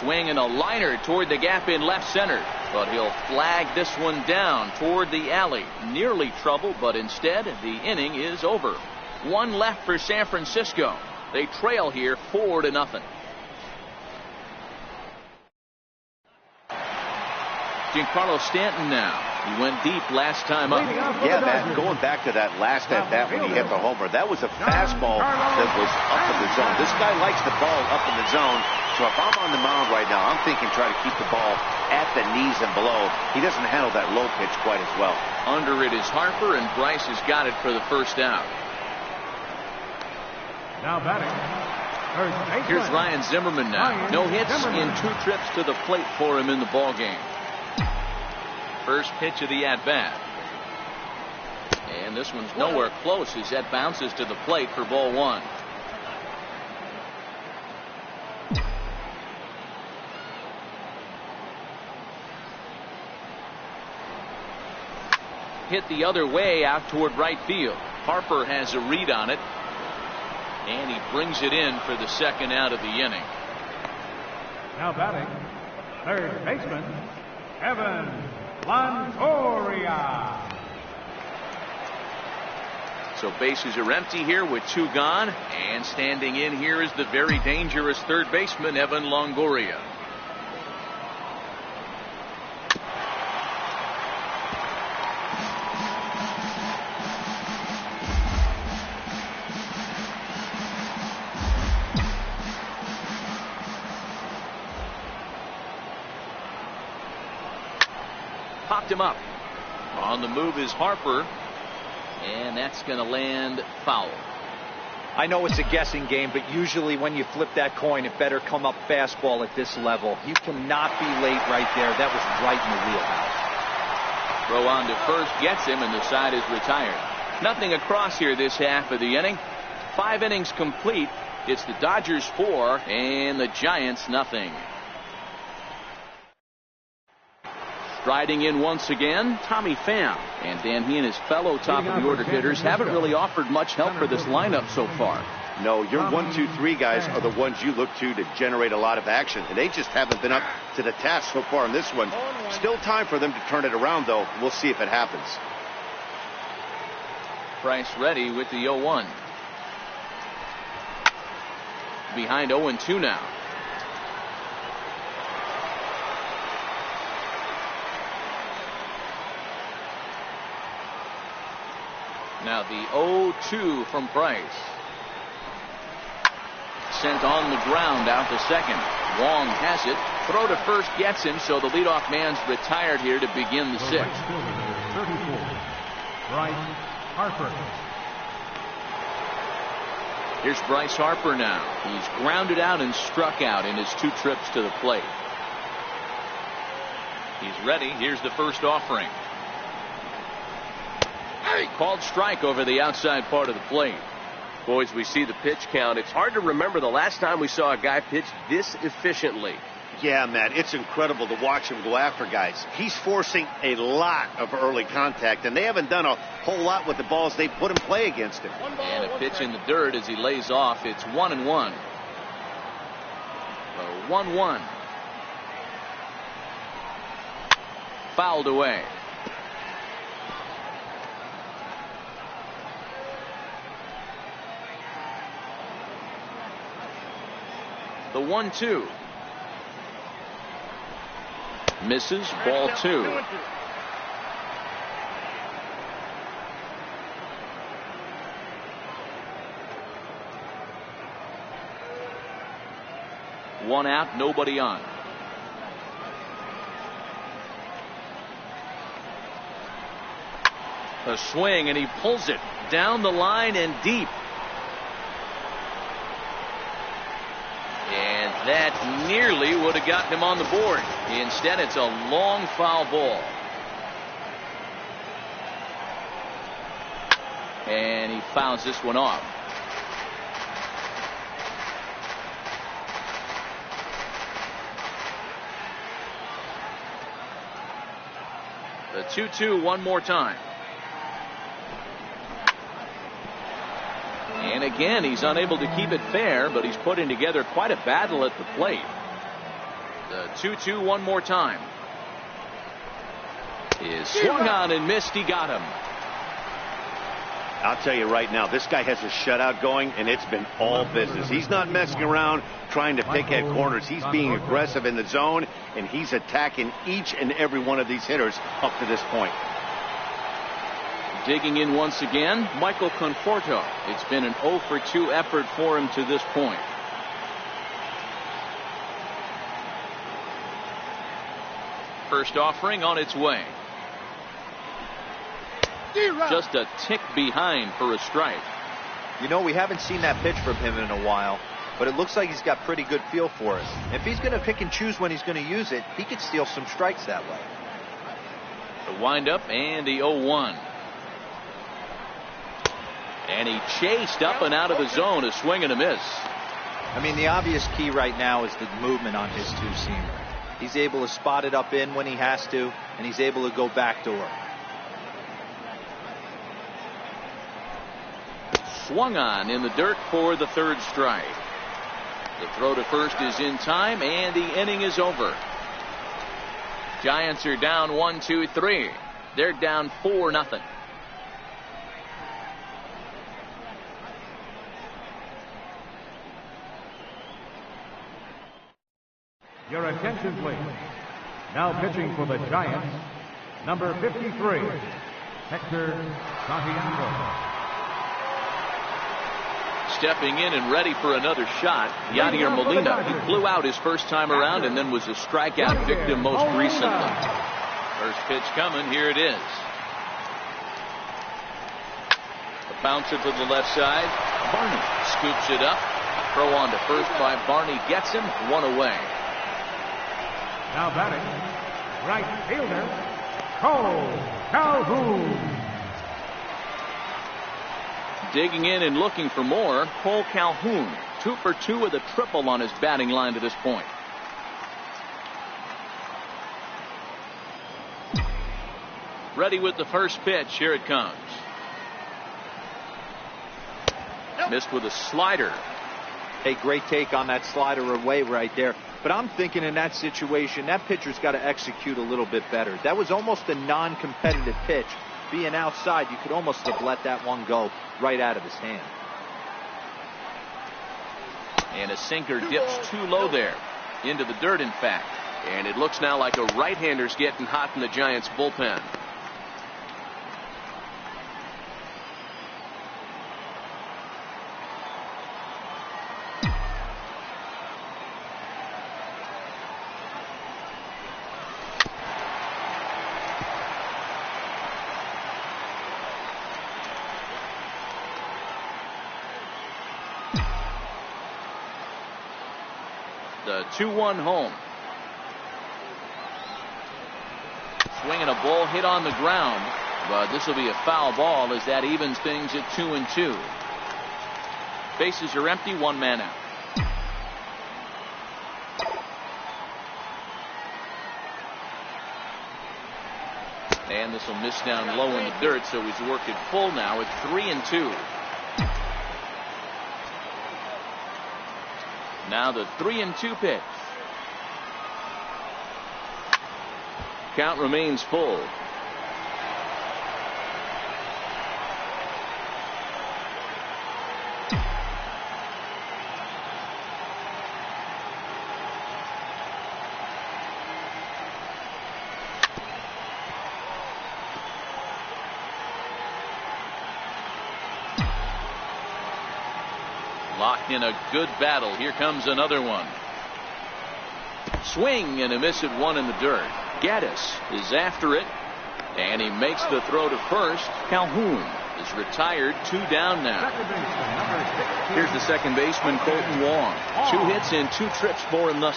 [SPEAKER 2] Swing and a liner toward the gap in left center, but he'll flag this one down toward the alley. Nearly trouble, but instead the inning is over. 1 left for San Francisco. They trail here 4-0. Giancarlo Stanton now. He went deep last time up.
[SPEAKER 3] Yeah, Matt, going back to that last at bat when he hit the homer, that was a fastball that was up in the zone. This guy likes the ball up in the zone. So if I'm on the mound right now, I'm thinking try to keep the ball at the knees and below. He doesn't handle that low pitch quite as well.
[SPEAKER 2] Under it is Harper, and Bryce has got it for the first out.
[SPEAKER 4] Now batting.
[SPEAKER 2] Here's Ryan Zimmerman now. No hits in 2 trips to the plate for him in the ball game. First pitch of the at-bat. And this one's nowhere close as that bounces to the plate for ball 1. Hit the other way out toward right field. Harper has a read on it. And he brings it in for the second out of the inning.
[SPEAKER 4] Now batting, third baseman, Evan Longoria.
[SPEAKER 2] So bases are empty here with 2 gone. And standing in here is the very dangerous third baseman, Evan Longoria. Popped him up. On the move is Harper. And that's going to land foul.
[SPEAKER 5] I know it's a guessing game, but usually when you flip that coin, it better come up fastball at this level. You cannot be late right there. That was right in the wheelhouse.
[SPEAKER 2] Throw on to first gets him, and the side is retired. Nothing across here this half of the inning. 5 innings complete. It's the Dodgers 4 and the Giants nothing. Striding in once again, Tommy Pham. And Dan, he and his fellow top-of-the-order hitters haven't really offered much help for this lineup so far.
[SPEAKER 3] No, your 1, 2, 3 guys are the ones you look to generate a lot of action. And they just haven't been up to the task so far in this one. Still time for them to turn it around, though. We'll see if it happens.
[SPEAKER 2] Price ready with the 0-1. Behind 0-2 now. Now the 0-2 from Price. Sent on the ground out to second. Wong has it. Throw to first gets him, so the leadoff man's retired here to begin the 6th.
[SPEAKER 4] 34, Bryce Harper.
[SPEAKER 2] Here's Bryce Harper now. He's grounded out and struck out in his 2 trips to the plate. He's ready. Here's the first offering. Called strike over the outside part of the plate.
[SPEAKER 7] Boys, we see the pitch count. It's hard to remember the last time we saw a guy pitch this efficiently.
[SPEAKER 3] Yeah, Matt, it's incredible to watch him go after guys. He's forcing a lot of early contact, and they haven't done a whole lot with the balls they put in play against him.
[SPEAKER 2] And a pitch in the dirt as he lays off. It's 1-1. 1-1. Fouled away. The 1-2. Misses. Ball 2. One out, nobody on. A swing, and he pulls it down the line and deep. And that nearly would have gotten him on the board. Instead, it's a long foul ball. And he fouls this one off. The 2-2 one more time. And again, he's unable to keep it fair, but he's putting together quite a battle at the plate. The 2-2 one more time. Is swung on and missed. He got him.
[SPEAKER 3] I'll tell you right now, this guy has a shutout going, and it's been all business. He's not messing around trying to pick at corners. He's being aggressive in the zone, and he's attacking each and every one of these hitters up to this point.
[SPEAKER 2] Digging in once again, Michael Conforto. It's been an 0 for 2 effort for him to this point. First offering on its way. Just a tick behind for a strike.
[SPEAKER 5] You know, we haven't seen that pitch from him in a while, but it looks like he's got pretty good feel for it. If he's going to pick and choose when he's going to use it, he could steal some strikes that way.
[SPEAKER 2] The windup and the 0-1. And he chased up and out of the zone, a swing and a miss.
[SPEAKER 5] I mean, the obvious key right now is the movement on his two-seamer. He's able to spot it up in when he has to, and he's able to go backdoor.
[SPEAKER 2] Swung on in the dirt for the third strike. The throw to first is in time, and the inning is over. Giants are down 1-2-3. They're down 4-0.
[SPEAKER 4] Your attention, please. Now pitching for the Giants, number 53, Hector Santiago.
[SPEAKER 2] Stepping in and ready for another shot, Yadier Molina. He flew out his first time around and then was a strikeout victim most recently. First pitch coming. Here it is. The bouncer to the left side. Barney scoops it up. Throw on to first by Barney. Gets him. One away.
[SPEAKER 4] Now batting, right fielder, Cole Calhoun.
[SPEAKER 2] Digging in and looking for more, Cole Calhoun. 2 for 2 with a triple on his batting line to this point. Ready with the first pitch. Here it comes. Missed with a slider.
[SPEAKER 5] Hey, great take on that slider away right there. But I'm thinking in that situation, that pitcher's got to execute a little bit better. That was almost a non-competitive pitch. Being outside, you could almost have let that one go right out of his hand.
[SPEAKER 2] And a sinker dips too low there. Into the dirt, in fact. And it looks now like a right-hander's getting hot in the Giants' bullpen. The 2-1 home. Swinging a ball hit on the ground, but this will be a foul ball as that evens things at 2-2. Bases are empty, one man out. And this will miss down low in the dirt, so he's worked it full now at 3-2. Now the 3-2 pitch. Count remains full. Locked in a good battle. Here comes another one. Swing and a miss at one in the dirt. Gaddis is after it, and he makes the throw to first. Calhoun is retired, 2 down now. Here's the second baseman, Colton Wong. 2 hits and 2 trips for him thus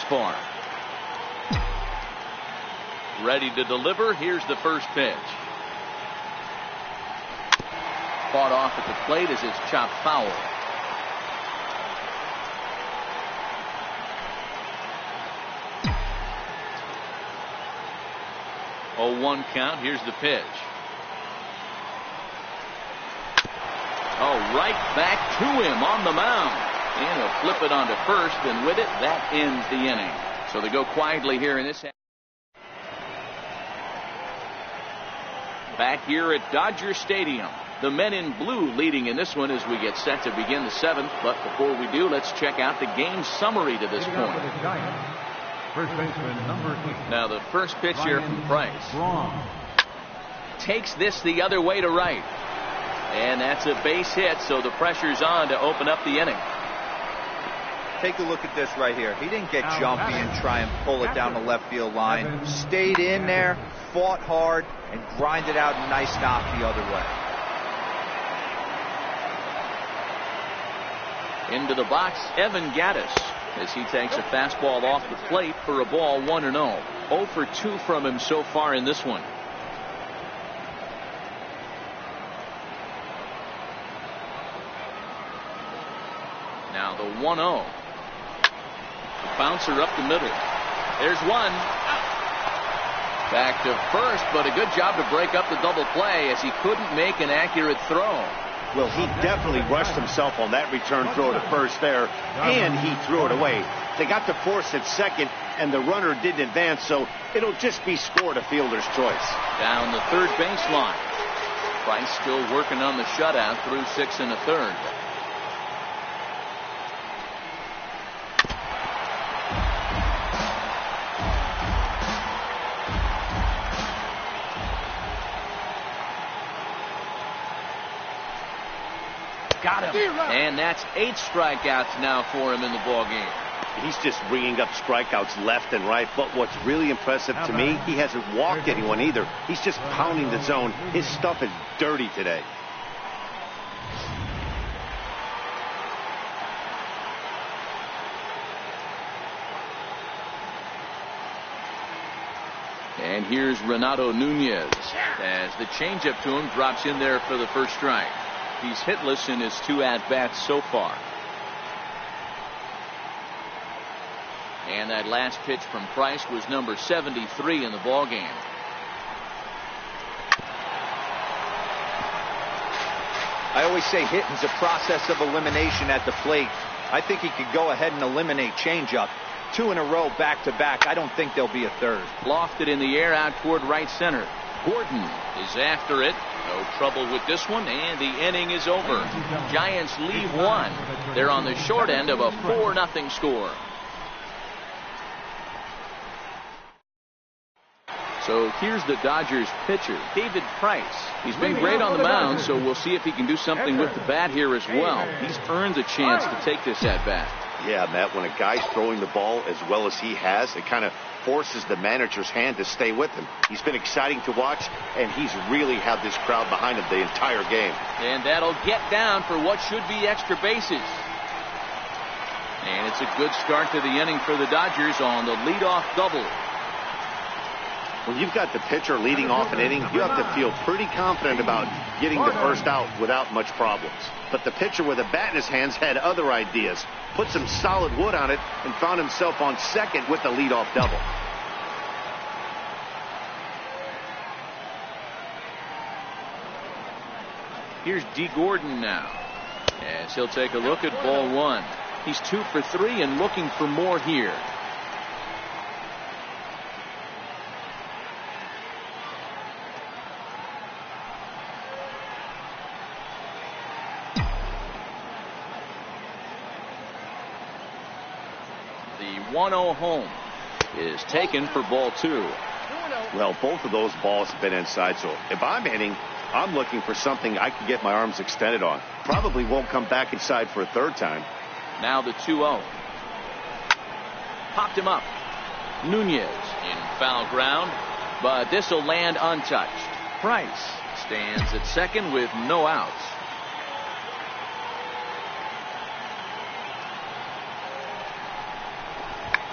[SPEAKER 2] far. Ready to deliver. Here's the first pitch. Fought off at the plate as it's chopped foul. Oh, 1 count. Here's the pitch. Oh, right back to him on the mound. And he'll flip it onto first, and with it, that ends the inning. So they go quietly here in this. Back here at Dodger Stadium, the men in blue leading in this one as we get set to begin the 7th. But before we do, let's check out the game summary to this point.
[SPEAKER 4] First baseman number 8.
[SPEAKER 2] Now the first pitch here from Price. Takes this the other way to right. And that's a base hit, so the pressure's on to open up the inning.
[SPEAKER 5] Take a look at this right here. He didn't get jumpy and try and pull it down the left field line. Stayed in there, fought hard, and grinded out a nice knock the other way.
[SPEAKER 2] Into the box, Evan Gattis, as he takes a fastball off the plate for a ball 1-0. 0 for 2 from him so far in this one. Now the 1-0. Bouncer up the middle. There's one. Back to first, but a good job to break up the double play as he couldn't make an accurate throw.
[SPEAKER 3] Well, he definitely rushed himself on that return throw to first there, and he threw it away. They got to force at second, and the runner didn't advance, so it'll just be scored a fielder's choice.
[SPEAKER 2] Down the third baseline. Price still working on the shutout through 6 1/3. Got him. And that's 8 strikeouts now for him in the ballgame.
[SPEAKER 3] He's just ringing up strikeouts left and right. But what's really impressive to me, he hasn't walked anyone either. He's just pounding the zone. His stuff is dirty today.
[SPEAKER 2] And here's Renato Nunez as the changeup to him drops in there for the first strike. He's hitless in his 2 at-bats so far. And that last pitch from Price was number 73 in the ballgame.
[SPEAKER 5] I always say hitting's a process of elimination at the plate. I think he could go ahead and eliminate changeup. 2 in a row back-to-back. I don't think there'll be a third.
[SPEAKER 2] Lofted in the air out toward right center. Gordon is after it. No trouble with this one, and the inning is over. Giants leave 1. They're on the short end of a 4-0 score. So here's the Dodgers pitcher, David Price. He's been great on the mound, so we'll see if he can do something with the bat here as well. He's earned the chance to take this at bat.
[SPEAKER 3] Yeah, Matt, when a guy's throwing the ball as well as he has, it kind of forces the manager's hand to stay with him. He's been exciting to watch, and he's really had this crowd behind him the entire game.
[SPEAKER 2] And that'll get down for what should be extra bases. And it's a good start to the inning for the Dodgers on the leadoff double.
[SPEAKER 3] When you've got the pitcher leading off an inning, you have to feel pretty confident about getting the first out without much problems. But the pitcher with a bat in his hands had other ideas. Put some solid wood on it and found himself on second with the leadoff double.
[SPEAKER 2] Here's D. Gordon now, as he'll take a look at ball 1. He's 2 for 3 and looking for more here. The 1-0 home is taken for ball 2.
[SPEAKER 3] Well, both of those balls have been inside, so if I'm hitting, I'm looking for something I can get my arms extended on. Probably won't come back inside for a third time.
[SPEAKER 2] Now the 2-0. Popped him up. Nunez in foul ground, but this will land untouched. Price stands at second with no outs.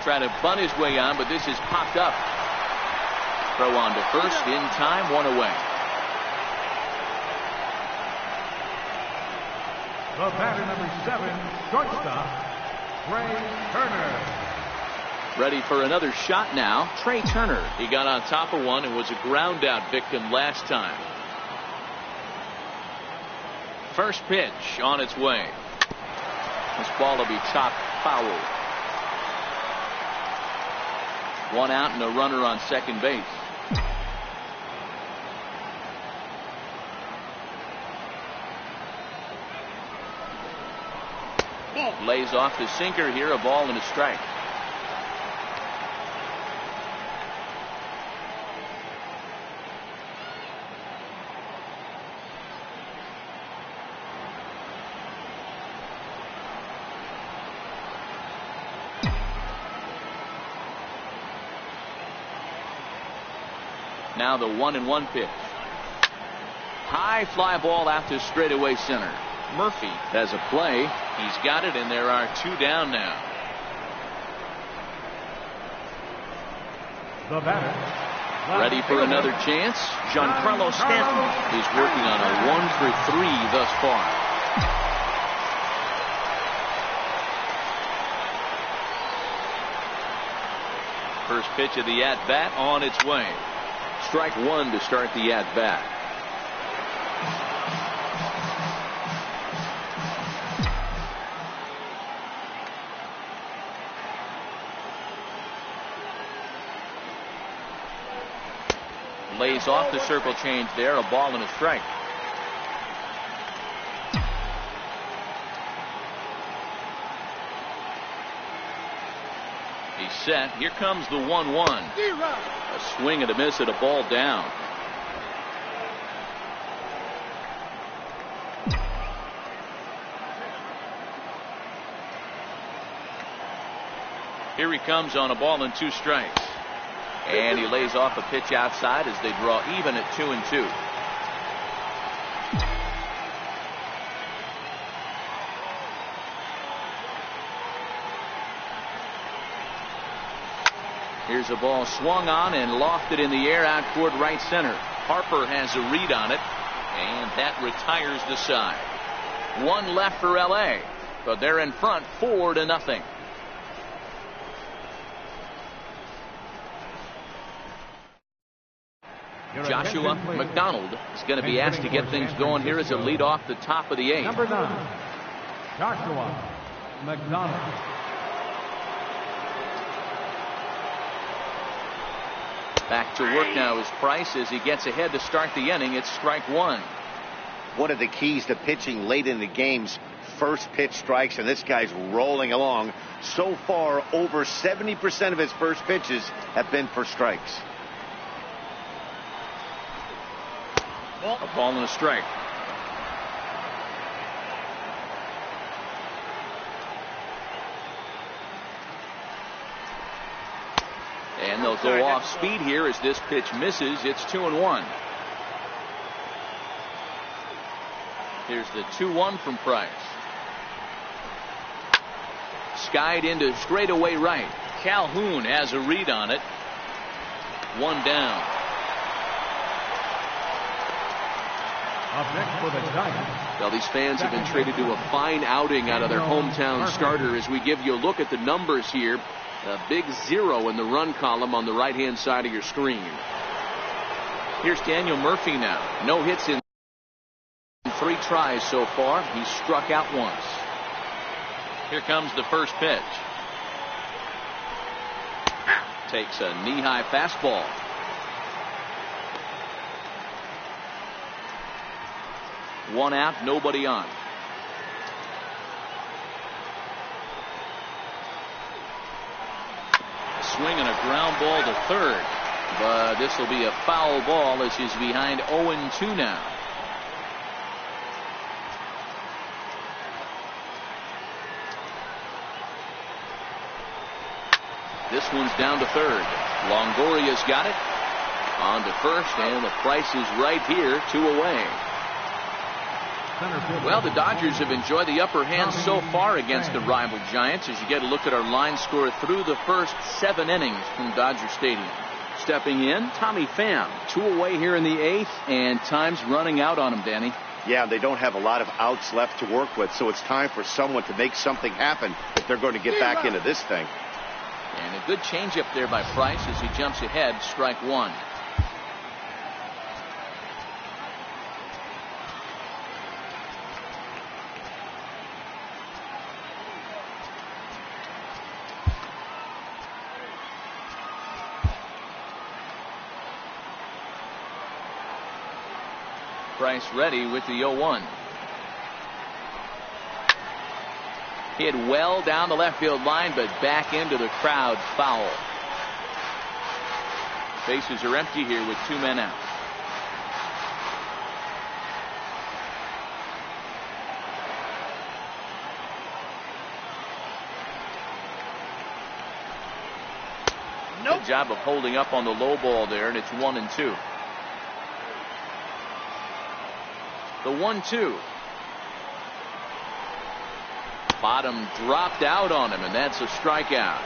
[SPEAKER 2] Trying to bunt his way on, but this is popped up. Throw on to first in time, 1 away.
[SPEAKER 4] The batter, number 7, shortstop, Trey Turner.
[SPEAKER 2] Ready for another shot now. Trey Turner. He got on top of one and was a ground out victim last time. First pitch on its way. This ball will be chopped foul. 1 out and a runner on second base. Lays off the sinker here, a ball and a strike. Now the 1-1 pitch. High fly ball out to straightaway center. Murphy has a play. He's got it, and there are 2 down now.
[SPEAKER 4] The batter.
[SPEAKER 2] Ready for another chance? Giancarlo Stanton is working on a 1-for-3 thus far. First pitch of the at-bat on its way. Strike 1 to start the at-bat. Lays off the circle change there, a ball and a strike. He's set. Here comes the 1-1. A swing and a miss at a ball down. Here he comes on a ball and 2 strikes. And he lays off a pitch outside as they draw even at 2-2. Here's a ball swung on and lofted in the air out toward right center. Harper has a read on it, and that retires the side. 1 left for LA, but they're in front 4-0. Joshua McDonald is going to be asked to get things going here as a lead off the top of the 8th.
[SPEAKER 4] Number 9, Joshua McDonald.
[SPEAKER 2] Back to work now is Price as he gets ahead to start the inning. It's strike 1.
[SPEAKER 3] One of the keys to pitching late in the game's first pitch strikes, and this guy's rolling along. So far, over 70% of his first pitches have been for strikes.
[SPEAKER 2] A ball and a strike. And they'll go off speed here as this pitch misses. It's 2-1. Here's the 2-1 from Price. Skied into straightaway right. Calhoun has a read on it. 1 down.
[SPEAKER 4] Up next for the Giants.
[SPEAKER 2] Well, these fans have been treated to a fine outing out of their hometown starter as we give you a look at the numbers here. A big 0 in the run column on the right-hand side of your screen. Here's Daniel Murphy now. No hits in 3 tries so far. He's struck out once. Here comes the first pitch. Takes a knee-high fastball. One out, nobody on. Swing and a ground ball to third. But this will be a foul ball as he's behind 0-2 now. This one's down to third. Longoria's got it. On to first, and the Price is right here, 2 away. Well, the Dodgers have enjoyed the upper hand so far against the rival Giants as you get a look at our line score through the first 7 innings from Dodger Stadium. Stepping in, Tommy Pham, 2 away here in the 8th, and time's running out on him, Danny.
[SPEAKER 3] Yeah, they don't have a lot of outs left to work with, so it's time for someone to make something happen if they're going to get back into this thing.
[SPEAKER 2] And a good changeup there by Price as he jumps ahead, strike 1. Bryce ready with the 0-1. Hit well down the left field line, but back into the crowd, foul. Bases are empty here with 2 men out. Good job of holding up on the low ball there, and it's 1-2. The 1-2. Bottom dropped out on him, and that's a strikeout.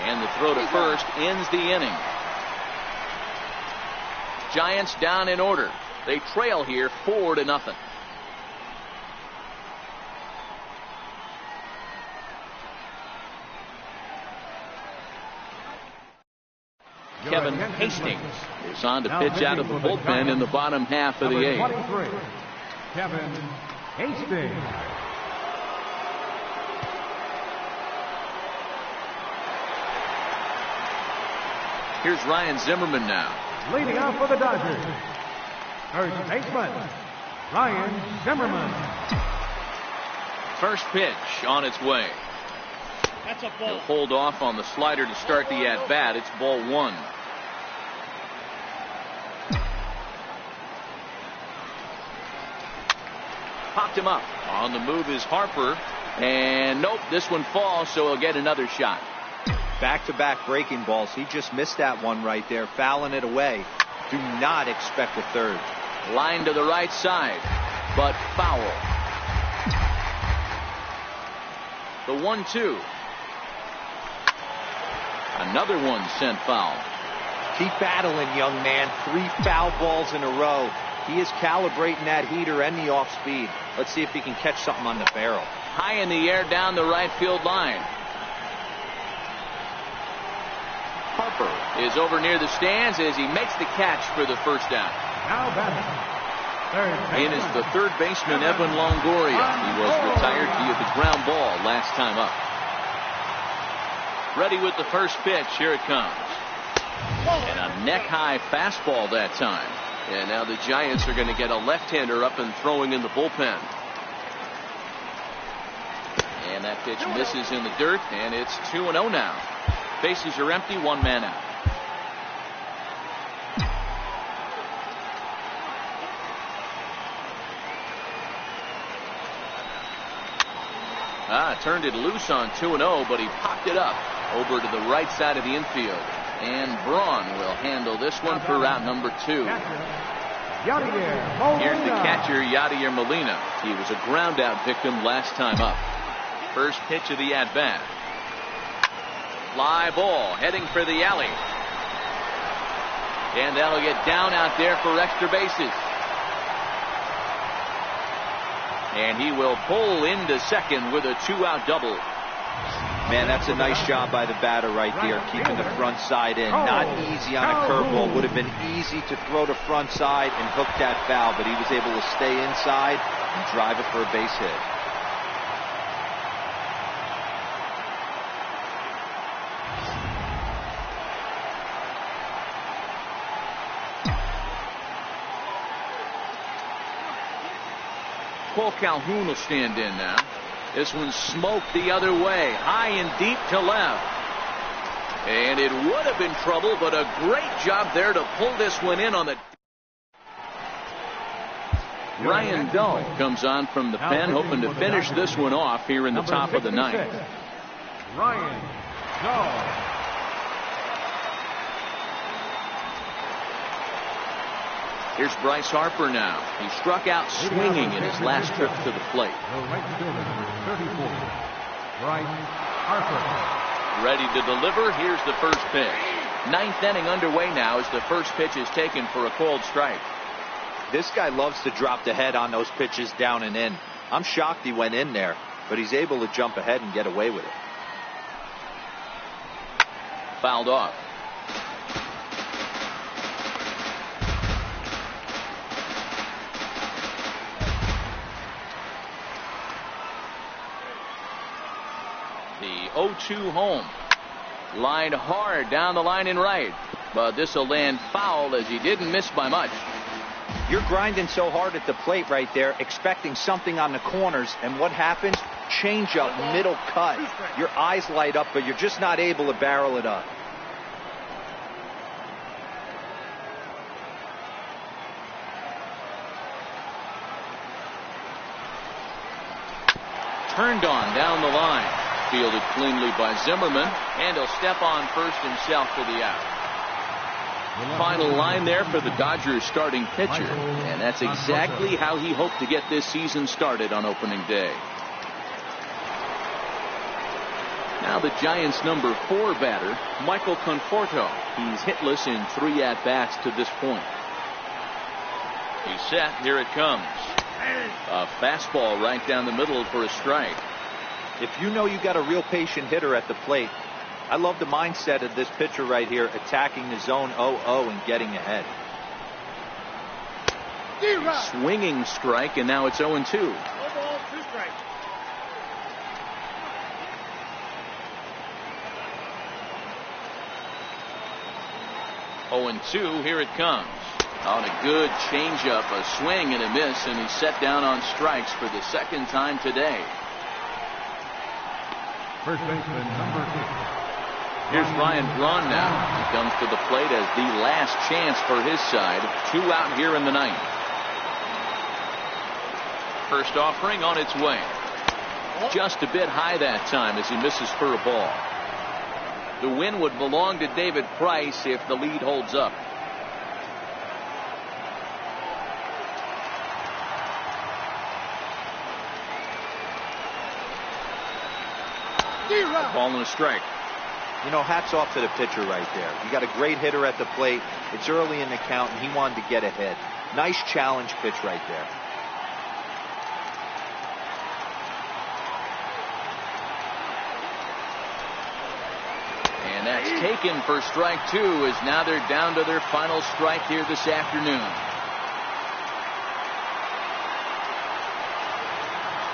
[SPEAKER 2] And the throw to first ends the inning. Giants down in order. They trail here 4-0. Kevin Hastings is on to pitch out of the bullpen in the bottom half of the 8th.
[SPEAKER 4] Kevin Hastings.
[SPEAKER 2] Here's Ryan Zimmerman now.
[SPEAKER 4] Leading off for the Dodgers, first baseman, Ryan Zimmerman.
[SPEAKER 2] First pitch on its way.
[SPEAKER 1] That's a ball.
[SPEAKER 2] He'll hold off on the slider to start the at-bat. It's ball 1. Popped him up. On the move is Harper. And nope, this one falls, so he'll get another shot.
[SPEAKER 5] Back-to-back breaking balls. He just missed that one right there, fouling it away. Do not expect a third.
[SPEAKER 2] Line to the right side, but foul. The 1-2. Another one sent foul.
[SPEAKER 5] Keep battling, young man. 3 foul balls in a row. He is calibrating that heater and the off speed. Let's see if he can catch something on the barrel.
[SPEAKER 2] High in the air down the right field line. Harper is over near the stands as he makes the catch for the first out.
[SPEAKER 4] Now batting, third
[SPEAKER 2] In is the third baseman, Evan Longoria. He was retired via the ground ball last time up. Ready with the first pitch. Here it comes. And a neck-high fastball that time. And now the Giants are going to get a left-hander up and throwing in the bullpen. And that pitch misses in the dirt, and it's 2-0 now. Bases are empty, 1 man out. Turned it loose on 2-0, but he popped it up over to the right side of the infield. And Braun will handle this one for route number 2. Here's the catcher, Yadier Molina. He was a ground out victim last time up. First pitch of the at-bat. Fly ball heading for the alley. And that'll get down out there for extra bases. And he will pull into second with a 2-out double.
[SPEAKER 5] Man, that's a nice job by the batter right there, keeping the front side in. Not easy on a curveball. Would have been easy to throw the front side and hook that foul, but he was able to stay inside and drive it for a base hit.
[SPEAKER 2] Paul Calhoun will stand in now. This one smoked the other way, high and deep to left. And it would have been trouble, but a great job there to pull this one in on the... Ryan Dull comes on from the pen, hoping to finish this one off here in the top of the 9th.
[SPEAKER 4] Ryan Dull.
[SPEAKER 2] Here's Bryce Harper now. He struck out swinging in his last trip to the plate.
[SPEAKER 4] The right fielder, 34, Bryce Harper.
[SPEAKER 2] Ready to deliver. Here's the first pitch. 9th inning underway now as the first pitch is taken for a called strike.
[SPEAKER 5] This guy loves to drop the head on those pitches down and in. I'm shocked he went in there, but he's able to jump ahead and get away with it.
[SPEAKER 2] Fouled off. The 0-2 home. Lined hard down the line and right. But this will land foul as he didn't miss by much.
[SPEAKER 5] You're grinding so hard at the plate right there, expecting something on the corners, and what happens? Change up, middle cut. Your eyes light up, but you're just not able to barrel it up.
[SPEAKER 2] Turned on down the line. Fielded cleanly by Zimmerman, and he'll step on first himself for the out. Final line there for the Dodgers starting pitcher, and that's exactly how he hoped to get this season started on opening day. Now the Giants' number 4 batter, Michael Conforto. He's hitless in 3 at-bats to this point. He's set. Here it comes. A fastball right down the middle for a strike.
[SPEAKER 5] If you know you got a real patient hitter at the plate, I love the mindset of this pitcher right here, attacking the zone 0-0 and getting ahead.
[SPEAKER 2] Swinging strike, and now it's 0-2.
[SPEAKER 1] 1 ball, 2 strikes.
[SPEAKER 2] Oh, 2, here it comes. On a good changeup, a swing and a miss, and he's set down on strikes for the second time today.
[SPEAKER 4] First baseman, number 8.
[SPEAKER 2] Here's Ryan Braun now. He comes to the plate as the last chance for his side. 2 out here in the 9th. First offering on its way. Just a bit high that time as he misses for a ball. The win would belong to David Price if the lead holds up. A ball and a strike.
[SPEAKER 5] You know, hats off to the pitcher right there. You got a great hitter at the plate. It's early in the count, and he wanted to get ahead. Nice challenge pitch right there.
[SPEAKER 2] And that's taken for strike 2, as now they're down to their final strike here this afternoon.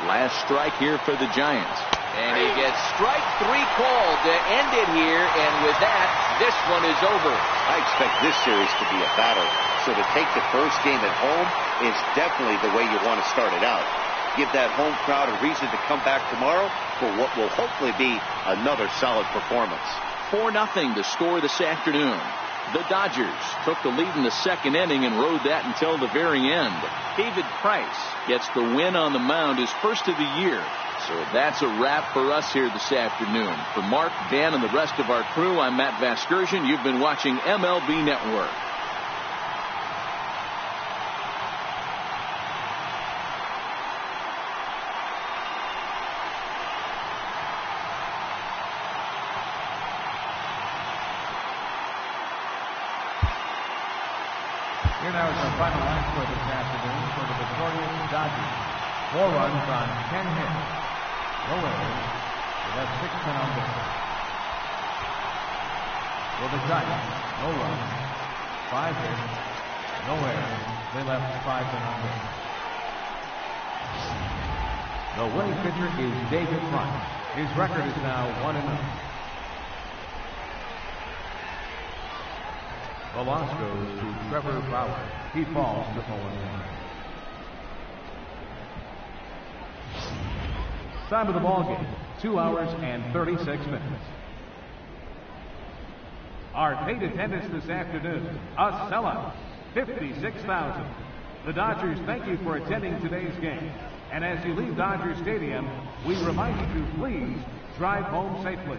[SPEAKER 2] Last strike here for the Giants. And he gets strike 3 called to end it here, and with that, this one is over.
[SPEAKER 3] I expect this series to be a battle, so to take the first game at home is definitely the way you want to start it out. Give that home crowd a reason to come back tomorrow for what will hopefully be another solid performance.
[SPEAKER 2] 4-0 the score this afternoon. The Dodgers took the lead in the second inning and rode that until the very end. David Price gets the win on the mound, his first of the year. So that's a wrap for us here this afternoon. For Mark, Dan, and the rest of our crew, I'm Matt Vasgersian. You've been watching MLB Network.
[SPEAKER 4] Here now is our final line score this afternoon for the victorious Dodgers. 4 runs on 10 hits. No errors. They left 6 men on base. For the Giants, no runs, 5 hits, no errors. They left 5 men on base. The winning pitcher is David Price. His record is now 1-0. The loss goes to Trevor Bauer. He falls to 0-1. Time of the ball game, 2 hours and 36 minutes. Our paid attendance this afternoon, a sellout, 56,000. The Dodgers thank you for attending today's game. And as you leave Dodger Stadium, we remind you to please drive home safely.